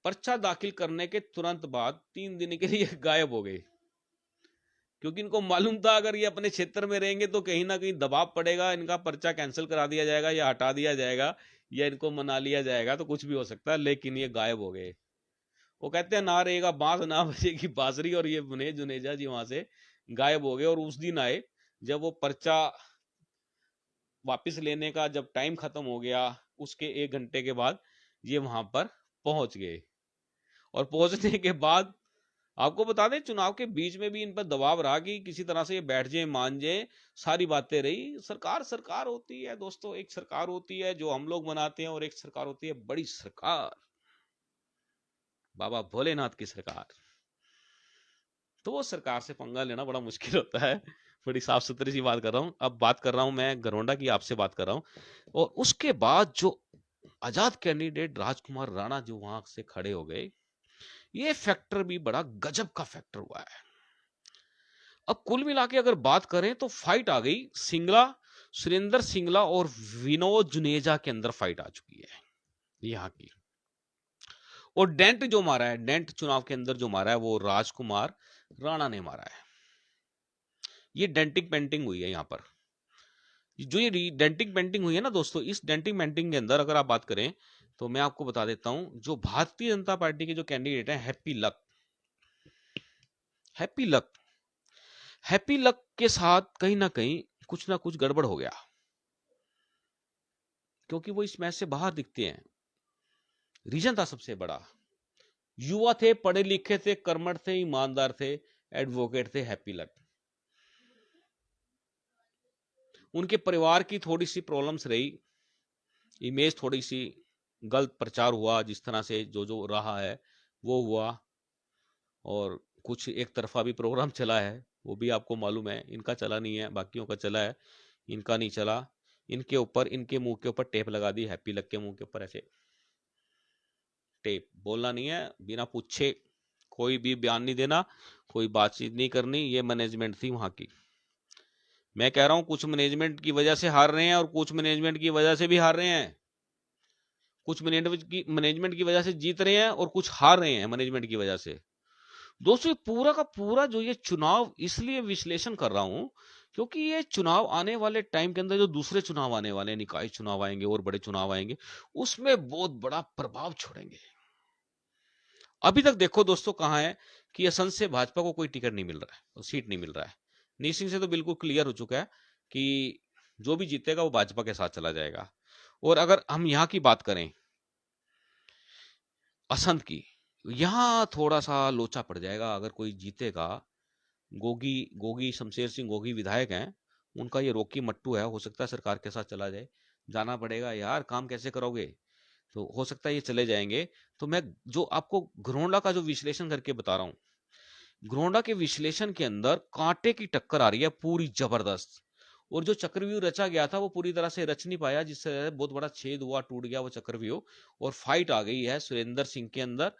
पर्चा दाखिल करने के तुरंत बाद 3 दिन के लिए गायब हो गए, क्योंकि इनको मालूम था अगर ये अपने क्षेत्र में रहेंगे तो कहीं ना कहीं दबाव पड़ेगा, इनका पर्चा कैंसिल करा दिया जाएगा या हटा दिया जाएगा या इनको मना लिया जाएगा, तो कुछ भी हो सकता है। लेकिन ये गायब हो गए। वो कहते हैं ना रहेगा बांस ना बजेगी बांसुरी, और ये विनोद जुनेजा जी वहां से गायब हो गए। और उस दिन आए जब वो पर्चा वापस लेने का जब टाइम खत्म हो गया, उसके 1 घंटे के बाद ये वहां पर पहुंच गए। और पहुंचने के बाद आपको बता दें, चुनाव के बीच में भी इन पर दबाव रहा कि किसी तरह से ये बैठ जाए, मान जाए, सारी बातें रही। सरकार सरकार होती है दोस्तों, एक सरकार होती है जो हम लोग बनाते हैं, और एक सरकार होती है बड़ी सरकार, बाबा भोलेनाथ की सरकार। तो वो सरकार से पंगा लेना बड़ा मुश्किल होता है। बड़ी साफ सुथरी सी बात कर रहा हूं। अब बात कर रहा हूं मैं घरोंडा की, आपसे बात कर रहा हूं। और उसके बाद जो आजाद कैंडिडेट राजकुमार राणा जो वहां से खड़े हो गए, ये फैक्टर भी बड़ा गजब का फैक्टर हुआ है। अब कुल मिला के अगर बात करें तो फाइट आ गई सिंगला, सुरेंद्र सिंगला और विनोद जुनेजा के अंदर फाइट आ चुकी है यहाँ की। और डेंट जो मारा है, डेंट चुनाव के अंदर जो मारा है, वो राजकुमार राणा ने मारा है। ये डेंटिंग पेंटिंग हुई है यहाँ पर। जो ये डेंटिंग पेंटिंग हुई है ना दोस्तों, इस डेंटिंग पेंटिंग के अंदर अगर आप बात करें तो मैं आपको बता देता हूं, जो भारतीय जनता पार्टी के जो कैंडिडेट हैं, happy luck, happy luck, happy luck के साथ कहीं ना कुछ गड़बड़ हो गया, क्योंकि वो इस मैच से बाहर दिखते हैं। रीजन था सबसे बड़ा, युवा थे, पढ़े लिखे थे, कर्मठ थे, ईमानदार थे, एडवोकेट थे हैप्पी लक। उनके परिवार की थोड़ी सी प्रॉब्लम्स रही, इमेज थोड़ी सी गलत प्रचार हुआ, जिस तरह से जो जो रहा है वो हुआ, और कुछ एक तरफा भी प्रोग्राम चला है, वो भी आपको मालूम है। इनका चला नहीं है, बाकियों का चला है, इनका नहीं चला। इनके ऊपर, इनके मुंह के ऊपर टेप लगा दी, हैप्पी लक के मुंह के ऊपर ऐसे टेप। बोलना नहीं है, बिना पूछे कोई भी बयान नहीं देना, कोई बातचीत नहीं करनी। ये मैनेजमेंट थी वहां की। मैं कह रहा हूं कुछ मैनेजमेंट की वजह से हार रहे हैं और कुछ मैनेजमेंट की वजह से भी हार रहे हैं। कुछ मैनेजमेंट की वजह से जीत रहे हैं और कुछ हार रहे हैं मैनेजमेंट की वजह से। दोस्तों, ये पूरा का पूरा जो ये चुनाव इसलिए विश्लेषण कर रहा हूं क्योंकि ये चुनाव आने वाले टाइम के अंदर, जो दूसरे चुनाव आने वाले हैं, निकाय चुनाव आएंगे और बड़े चुनाव आएंगे, उसमें बहुत बड़ा प्रभाव छोड़ेंगे। अभी तक देखो दोस्तों कहां है कि असंध से भाजपा को कोई टिकट नहीं मिल रहा है और सीट नहीं मिल रहा है। निसिंग से तो बिल्कुल क्लियर हो चुका है कि जो भी जीतेगा वो भाजपा के साथ चला जाएगा। और अगर हम यहां की बात करें असंध की, यहां थोड़ा सा लोचा पड़ जाएगा अगर कोई जीतेगा। गोगी गोगी शमशेर सिंह गोगी विधायक हैं, उनका ये रोकी मट्टू है, हो सकता है सरकार के साथ चला जाए। जाना पड़ेगा यार, काम कैसे करोगे, तो हो सकता है ये चले जाएंगे। तो मैं जो आपको घरोंडा का जो विश्लेषण करके बता रहा हूं, घरोंडा के विश्लेषण के अंदर कांटे की टक्कर आ रही है पूरी जबरदस्त। और जो चक्रव्यूह रचा गया था वो पूरी तरह से रच नहीं पाया, जिससे बहुत बड़ा छेद हुआ, टूट गया वो चक्रव्यूह। और फाइट आ गई है सुरेंद्र सिंह के अंदर,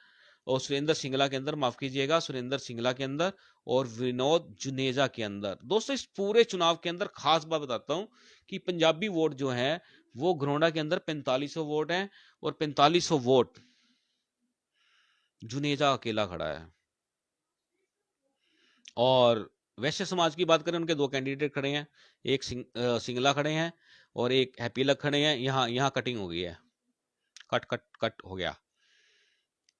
और सुरेंद्र सिंगला के अंदर, माफ कीजिएगा, सुरेंद्र सिंगला के अंदर और विनोद जुनेजा के अंदर। दोस्तों, इस पूरे चुनाव के अंदर खास बात बताता हूं कि पंजाबी वोट जो है वो घरोंडा के अंदर 4500 वोट है, और 4500 वोट जुनेजा अकेला खड़ा है। और वैश्य समाज की बात करें, उनके दो कैंडिडेट खड़े हैं, एक सिंगला खड़े हैं और एक हैप्पी लक खड़े हैं। यहाँ यहाँ कटिंग हो गई है, कट कट कट हो गया।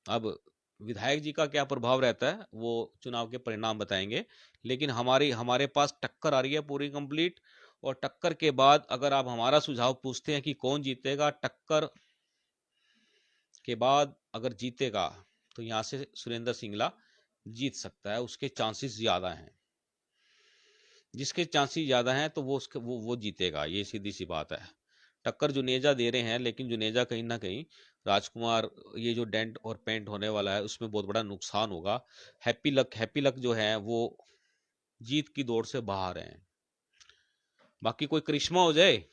अब विधायक जी का क्या प्रभाव रहता है वो चुनाव के परिणाम बताएंगे, लेकिन हमारे पास टक्कर आ रही है पूरी कंप्लीट। और टक्कर के बाद अगर आप हमारा सुझाव पूछते हैं कि कौन जीतेगा, टक्कर के बाद अगर जीतेगा तो यहां से सुरेंद्र सिंगला जीत सकता है, उसके चांसेस ज्यादा हैं। जिसके चांसेस ज्यादा हैं तो वो जीतेगा, ये सीधी सी बात है। टक्कर जुनेजा दे रहे हैं, लेकिन जुनेजा कहीं ना कहीं, राजकुमार, ये जो डेंट और पेंट होने वाला है उसमें बहुत बड़ा नुकसान होगा। हैप्पी लक जो है वो जीत की दौड़ से बाहर हैं। बाकी कोई करिश्मा हो जाए,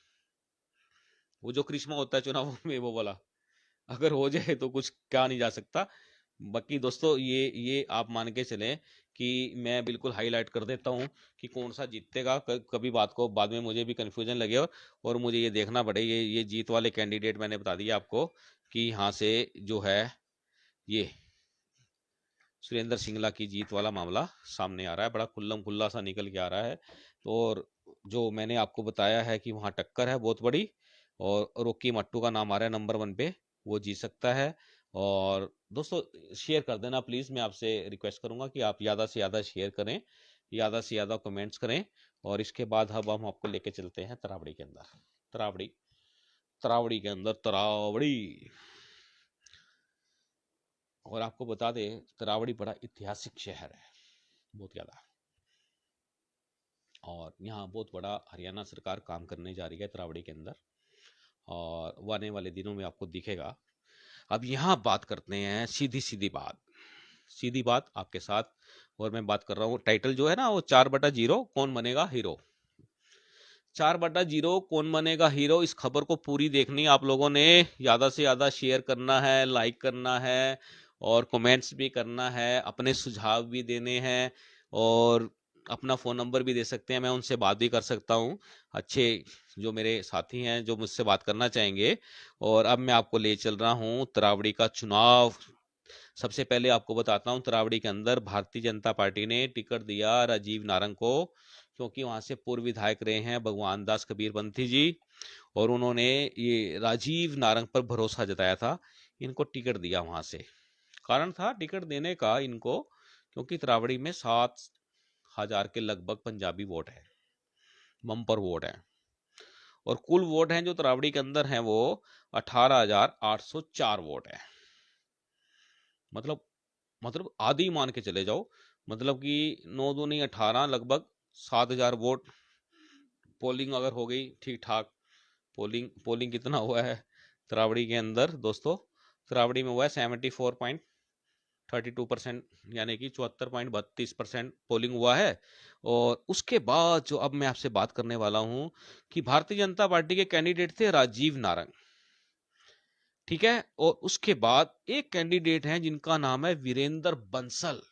वो जो करिश्मा होता है चुनाव में वो वाला, अगर हो जाए तो कुछ क्या नहीं जा सकता। बाकी दोस्तों, ये आप मान के चलें कि मैं बिल्कुल हाईलाइट कर देता हूं कि कौन सा जीतेगा। कभी बात को बाद में मुझे भी कंफ्यूजन लगे और मुझे ये देखना पड़े। ये जीत वाले कैंडिडेट मैंने बता दिया आपको कि यहाँ से जो है ये सुरेंद्र सिंगला की जीत वाला मामला सामने आ रहा है, बड़ा खुल्लम खुल्ला सा निकल के आ रहा है। तो और जो मैंने आपको बताया है कि वहाँ टक्कर है बहुत बड़ी, और रोकी मट्टू का नाम आ रहा है नंबर 1 पे, वो जीत सकता है। और दोस्तों, शेयर कर देना प्लीज़, मैं आपसे रिक्वेस्ट करूंगा कि आप ज़्यादा से ज़्यादा शेयर करें, ज़्यादा से ज़्यादा कमेंट्स करें। और इसके बाद अब हम आपको लेके चलते हैं तरावड़ी के अंदर। तरावड़ी तरावड़ी के अंदर तरावड़ी। और आपको बता दें, तरावड़ी बड़ा ऐतिहासिक शहर है, बहुत ज़्यादा। और यहाँ बहुत बड़ा हरियाणा सरकार काम करने जा रही है तरावड़ी के अंदर, और वो आने वाले दिनों में आपको दिखेगा। अब यहाँ बात करते हैं सीधी बात आपके साथ। और मैं बात कर रहा हूँ, टाइटल जो है ना वो 4/0 कौन बनेगा हीरो। 4/0 कौन बनेगा हीरो, इस खबर को पूरी देखनी आप लोगों ने, ज़्यादा से ज़्यादा शेयर करना है, लाइक करना है और कमेंट्स भी करना है, अपने सुझाव भी देने हैं, और अपना फ़ोन नंबर भी दे सकते हैं, मैं उनसे बात भी कर सकता हूँ, अच्छे जो मेरे साथी हैं जो मुझसे बात करना चाहेंगे। और अब मैं आपको ले चल रहा हूँ तरावड़ी का चुनाव। सबसे पहले आपको बताता हूँ, तरावड़ी के अंदर भारतीय जनता पार्टी ने टिकट दिया राजीव नारंग को, क्योंकि वहां से पूर्व विधायक रहे हैं भगवान दास कबीरपंथी जी, और उन्होंने ये राजीव नारंग पर भरोसा जताया था, इनको टिकट दिया वहां से। कारण था टिकट देने का इनको, क्योंकि तरावड़ी में 7,000 के लगभग पंजाबी वोट है, बम्पर वोट है। और कुल वोट हैं जो तरावड़ी के अंदर हैं वो 18,804 वोट है। मतलब आधी मान के चले जाओ, मतलब कि 9 दूनी 18, लगभग 7,000 वोट। पोलिंग अगर हो गई ठीक ठाक, पोलिंग कितना हुआ है, तरावड़ी के अंदर दोस्तों, तरावड़ी में हुआ है 74.32%, यानी कि 74.32% पोलिंग हुआ है। और उसके बाद जो अब मैं आपसे बात करने वाला हूं कि भारतीय जनता पार्टी के कैंडिडेट थे राजीव नारंग, ठीक है। और उसके बाद एक कैंडिडेट हैं जिनका नाम है वीरेंद्र बंसल।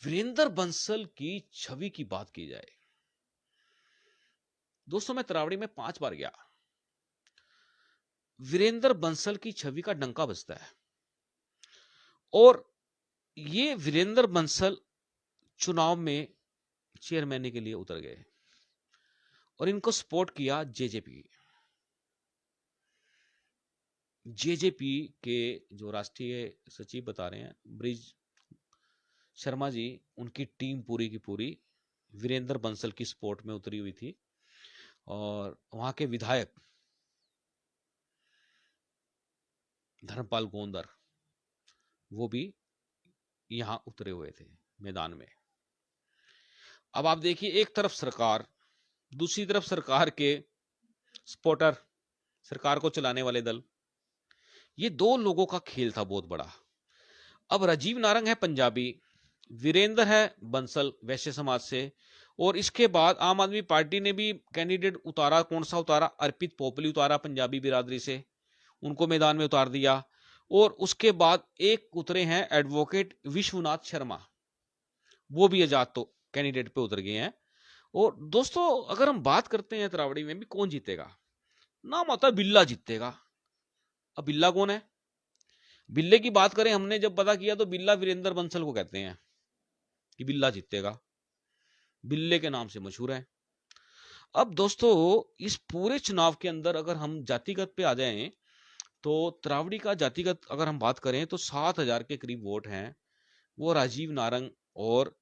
वीरेंद्र बंसल की छवि की बात की जाए दोस्तों, मैं तरावड़ी में 5 बार गया। वीरेंद्र बंसल की छवि का डंका बजता है। और ये वीरेंद्र बंसल चुनाव में चेयरमैन के लिए उतर गए और इनको सपोर्ट किया जेजेपी। जेजेपी के जो राष्ट्रीय सचिव बता रहे हैं ब्रिज शर्मा जी, उनकी टीम पूरी की पूरी वीरेंद्र बंसल की सपोर्ट में उतरी हुई थी। और वहां के विधायक धर्मपाल गोंदर, वो भी यहां उतरे हुए थे मैदान में। अब आप देखिए, एक तरफ सरकार, दूसरी तरफ सरकार के सपोर्टर, सरकार को चलाने वाले दल, ये दो लोगों का खेल था बहुत बड़ा। अब राजीव नारंग है पंजाबी, वीरेंद्र है बंसल वैश्य समाज से, और इसके बाद आम आदमी पार्टी ने भी कैंडिडेट उतारा। कौन सा उतारा? अर्पित पोपली उतारा पंजाबी बिरादरी से, उनको मैदान में उतार दिया। और उसके बाद एक उतरे हैं एडवोकेट विश्वनाथ शर्मा, वो भी आजाद तो कैंडिडेट पे उतर गए हैं। और दोस्तों, अगर हम बात करते हैं तरावड़ी में भी कौन जीतेगा, नाम आता है बिल्ला जीतेगा। अब बिल्ला कौन है? बिल्ले की बात करें, हमने जब पता किया तो बिल्ला वीरेंद्र बंसल को कहते हैं कि बिल्ला जीतेगा, बिल्ले के नाम से मशहूर है। अब दोस्तों, इस पूरे चुनाव के अंदर अगर हम जातिगत पे आ जाएं तो तरावड़ी का जातिगत अगर हम बात करें तो 7,000 के करीब वोट हैं। वो राजीव नारंग और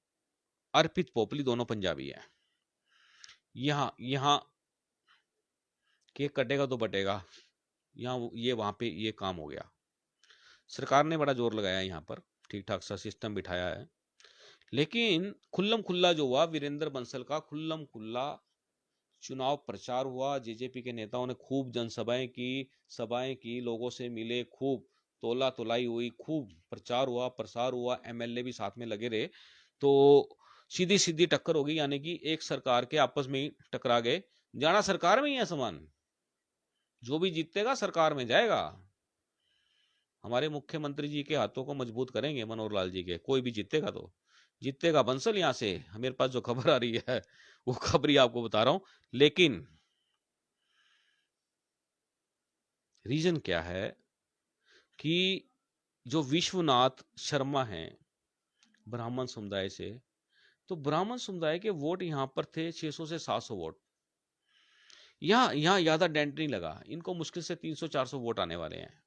अर्पित पोपली दोनों पंजाबी हैं। यहां यहां केक कटेगा तो बटेगा, यहाँ ये वहां पे ये काम हो गया। सरकार ने बड़ा जोर लगाया यहाँ पर, ठीक ठाक सा सिस्टम बिठाया है। लेकिन खुल्लम खुल्ला जो हुआ, वीरेंद्र बंसल का खुल्लम खुल्ला चुनाव प्रचार हुआ। जेजेपी के नेताओं ने खूब जनसभाएं की, सभाएं की, लोगों से मिले, खूब तोला तोलाई हुई, खूब प्रचार हुआ, प्रसार हुआ, एमएलए भी साथ में लगे रहे। तो सीधी सीधी टक्कर होगी, यानी कि एक सरकार के आपस में ही टकरा गए। जाना सरकार में ही है समान, जो भी जीतेगा सरकार में जाएगा। हमारे मुख्यमंत्री जी के हाथों को मजबूत करेंगे मनोहर लाल जी के, कोई भी जीतेगा तो जीतेगा बंसल। यहां से मेरे पास जो खबर आ रही है वो खबर ही आपको बता रहा हूं। लेकिन रीजन क्या है कि जो विश्वनाथ शर्मा हैं ब्राह्मण समुदाय से, तो ब्राह्मण समुदाय के वोट यहां पर थे 600 से 700 वोट। यहां ज्यादा डेंट नहीं लगा, इनको मुश्किल से 300-400 वोट आने वाले हैं,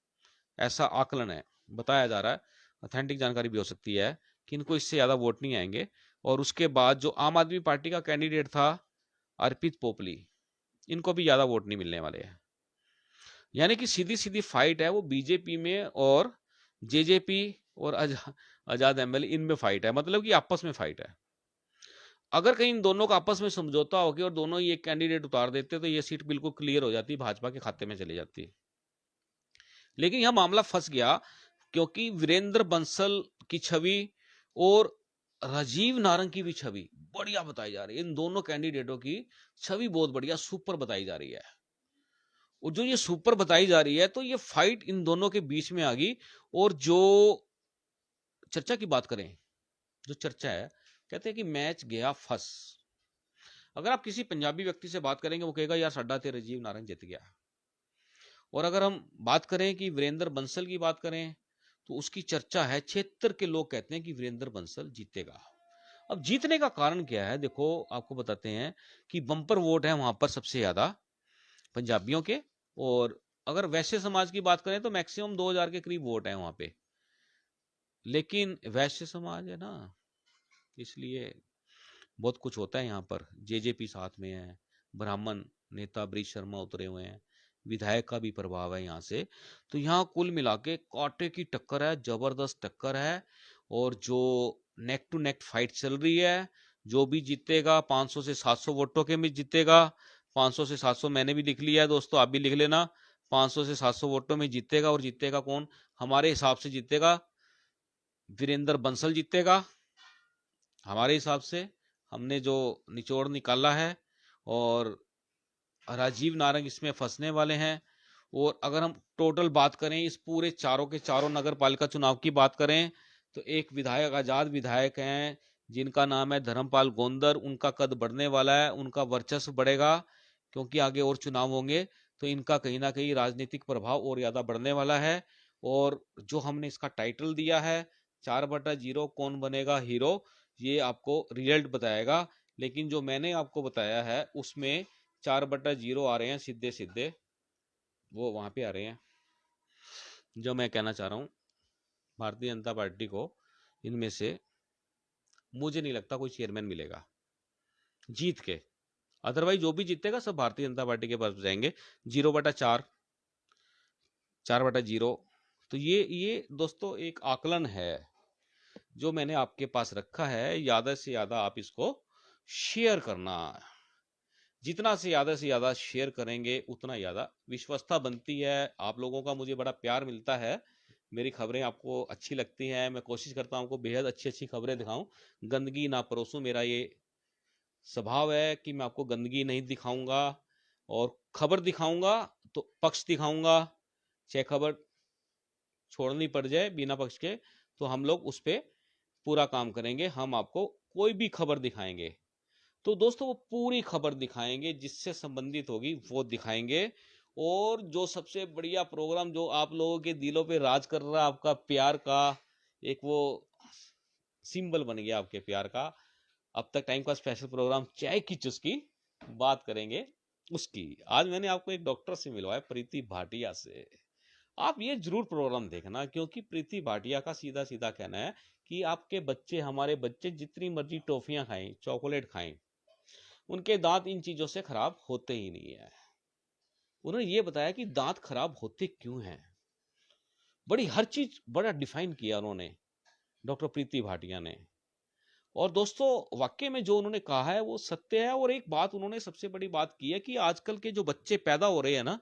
ऐसा आकलन है, बताया जा रहा है। ऑथेंटिक जानकारी भी हो सकती है कि इनको इससे ज्यादा वोट नहीं आएंगे। और उसके बाद जो आम आदमी पार्टी का कैंडिडेट था अर्पित पोपली, इनको भी ज्यादा वोट नहीं मिलने वाले हैं। यानी कि सीधी सीधी फाइट है वो बीजेपी में, और जेजेपी और आजाद एमएलए, इनमें फाइट है, मतलब कि आपस में फाइट है। अगर कहीं इन दोनों का आपस में समझौता हो गया और दोनों ही एक कैंडिडेट उतार देते तो ये सीट बिल्कुल क्लियर हो जाती, भाजपा के खाते में चली जाती। लेकिन यह मामला फंस गया क्योंकि वीरेंद्र बंसल की छवि और राजीव नारंग की भी छवि बढ़िया बताई जा रही है। इन दोनों कैंडिडेटों की छवि बहुत बढ़िया सुपर बताई जा रही है। और जो ये सुपर बताई जा रही है तो ये फाइट इन दोनों के बीच में आ गई। और जो चर्चा की बात करें, जो चर्चा है, कहते हैं कि मैच गया फंस। अगर आप किसी पंजाबी व्यक्ति से बात करेंगे वो कहेगा यार साडा ते राजीव नारंग जीत गया। और अगर हम बात करें कि वीरेंद्र बंसल की बात करें तो उसकी चर्चा है, क्षेत्र के लोग कहते हैं कि वीरेंद्र बंसल जीतेगा। अब जीतने का कारण क्या है, देखो आपको बताते हैं कि बम्पर वोट है वहां पर सबसे ज्यादा पंजाबियों के। और अगर वैश्य समाज की बात करें तो मैक्सिमम 2000 के करीब वोट है वहां पे। लेकिन वैश्य समाज है ना, इसलिए बहुत कुछ होता है यहाँ पर। जेजेपी साथ में है, ब्राह्मण नेता ब्रिज शर्मा उतरे हुए हैं, विधायक का भी प्रभाव है यहाँ से। तो यहाँ कुल मिला के कांटे की टक्कर है, जबरदस्त टक्कर है। और जो नेक टू नेक फाइट चल रही है, जो भी जीतेगा 500 से 700 वोटों के में जीतेगा। 500 से 700 मैंने भी लिख लिया है दोस्तों, आप भी लिख लेना। 500 से 700 वोटों में जीतेगा, और जीतेगा कौन? हमारे हिसाब से जीतेगा वीरेंद्र बंसल जीतेगा, हमारे हिसाब से, हमने जो निचोड़ निकाला है। और राजीव नारंग इसमें फंसने वाले हैं। और अगर हम टोटल बात करें इस पूरे चारों के चारों नगर पालिका चुनाव की बात करें, तो एक विधायक, आजाद विधायक हैं जिनका नाम है धर्मपाल गोंदर, उनका कद बढ़ने वाला है, उनका वर्चस्व बढ़ेगा, क्योंकि आगे और चुनाव होंगे, तो इनका कहीं ना कहीं राजनीतिक प्रभाव और ज्यादा बढ़ने वाला है। और जो हमने इसका टाइटल दिया है 4/0 कौन बनेगा हीरो, ये आपको रिजल्ट बताएगा। लेकिन जो मैंने आपको बताया है उसमें 4/0 आ रहे हैं सीधे सीधे, वो वहां पे आ रहे हैं। जो मैं कहना चाह रहा हूं, भारतीय जनता पार्टी को इनमें से मुझे नहीं लगता कोई चेयरमैन मिलेगा जीत के, अदरवाइज जो भी जीतेगा सब भारतीय जनता पार्टी के पास जाएंगे। 0/4, 4/0। तो ये दोस्तों एक आकलन है जो मैंने आपके पास रखा है। ज्यादा से ज्यादा आप इसको शेयर करना, जितना से ज्यादा शेयर करेंगे उतना ज्यादा विश्वसता बनती है। आप लोगों का मुझे बड़ा प्यार मिलता है, मेरी खबरें आपको अच्छी लगती हैं, मैं कोशिश करता हूं आपको बेहद अच्छी अच्छी खबरें दिखाऊं, गंदगी ना परोसूं। मेरा ये स्वभाव है कि मैं आपको गंदगी नहीं दिखाऊंगा, और खबर दिखाऊंगा तो पक्ष दिखाऊंगा, चाहे खबर छोड़नी पड़ जाए बिना पक्ष के, तो हम लोग उस पर पूरा काम करेंगे। हम आपको कोई भी खबर दिखाएंगे तो दोस्तों वो पूरी खबर दिखाएंगे, जिससे संबंधित होगी वो दिखाएंगे। और जो सबसे बढ़िया प्रोग्राम जो आप लोगों के दिलों पे राज कर रहा है, आपका प्यार का एक वो सिंबल बन गया आपके प्यार का, अब तक टाइम का स्पेशल प्रोग्राम चाय की चुस्की, बात करेंगे उसकी। आज मैंने आपको एक डॉक्टर से मिलवाया, प्रीति भाटिया से। आप ये जरूर प्रोग्राम देखना, क्योंकि प्रीति भाटिया का सीधा सीधा कहना है कि आपके बच्चे, हमारे बच्चे जितनी मर्जी टॉफियां खाएं, चॉकलेट खाएं, उनके दांत इन चीजों से खराब होते ही नहीं है। उन्होंने ये बताया कि दांत खराब होते क्यों हैं, बड़ी हर चीज बड़ा डिफाइन किया उन्होंने, डॉक्टर प्रीति भाटिया ने। और दोस्तों वाकई में जो उन्होंने कहा है वो सत्य है। और एक बात उन्होंने सबसे बड़ी बात की है कि आजकल के जो बच्चे पैदा हो रहे हैं ना,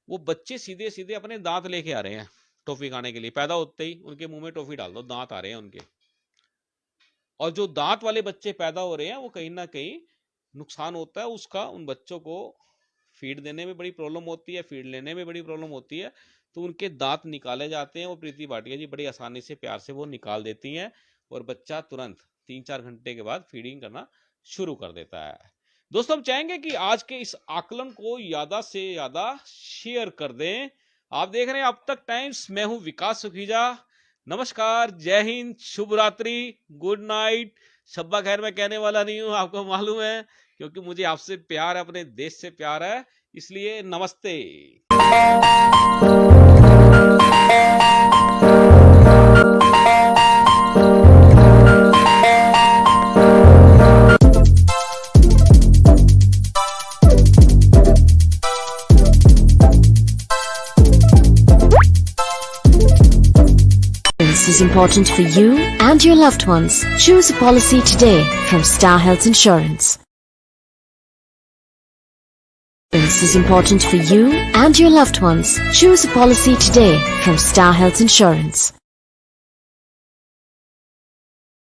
वो बच्चे सीधे सीधे अपने दांत लेके आ रहे हैं टॉफी खाने के लिए। पैदा होते ही उनके मुंह में टॉफी डाल दो, दांत आ रहे हैं उनके। और जो दांत वाले बच्चे पैदा हो रहे हैं वो कहीं ना कहीं नुकसान होता है उसका, उन बच्चों को फीड देने में बड़ी प्रॉब्लम होती है, फीड लेने में बड़ी प्रॉब्लम होती है, तो उनके दांत निकाले जाते हैं। वो प्रीति भाटिया जी बड़ी आसानी से, प्यार से वो निकाल देती हैं, और बच्चा तुरंत 3-4 घंटे के बाद फीडिंग करना शुरू कर देता है। दोस्तों हम चाहेंगे कि आज के इस आकलन को ज्यादा से ज्यादा शेयर कर दें। आप देख रहे हैं अब तक टाइम्स, मैं हूं विकास सुखीजा। नमस्कार, जय हिंद, शुभ रात्रि, गुड नाइट। शब्बा खैर मैं कहने वाला नहीं हूं, आपको मालूम है, क्योंकि मुझे आपसे प्यार है, अपने देश से प्यार है, इसलिए नमस्ते। Is important for you and your loved ones. Choose a policy today from Star Health Insurance. This is important for you and your loved ones. Choose a policy today from Star Health Insurance.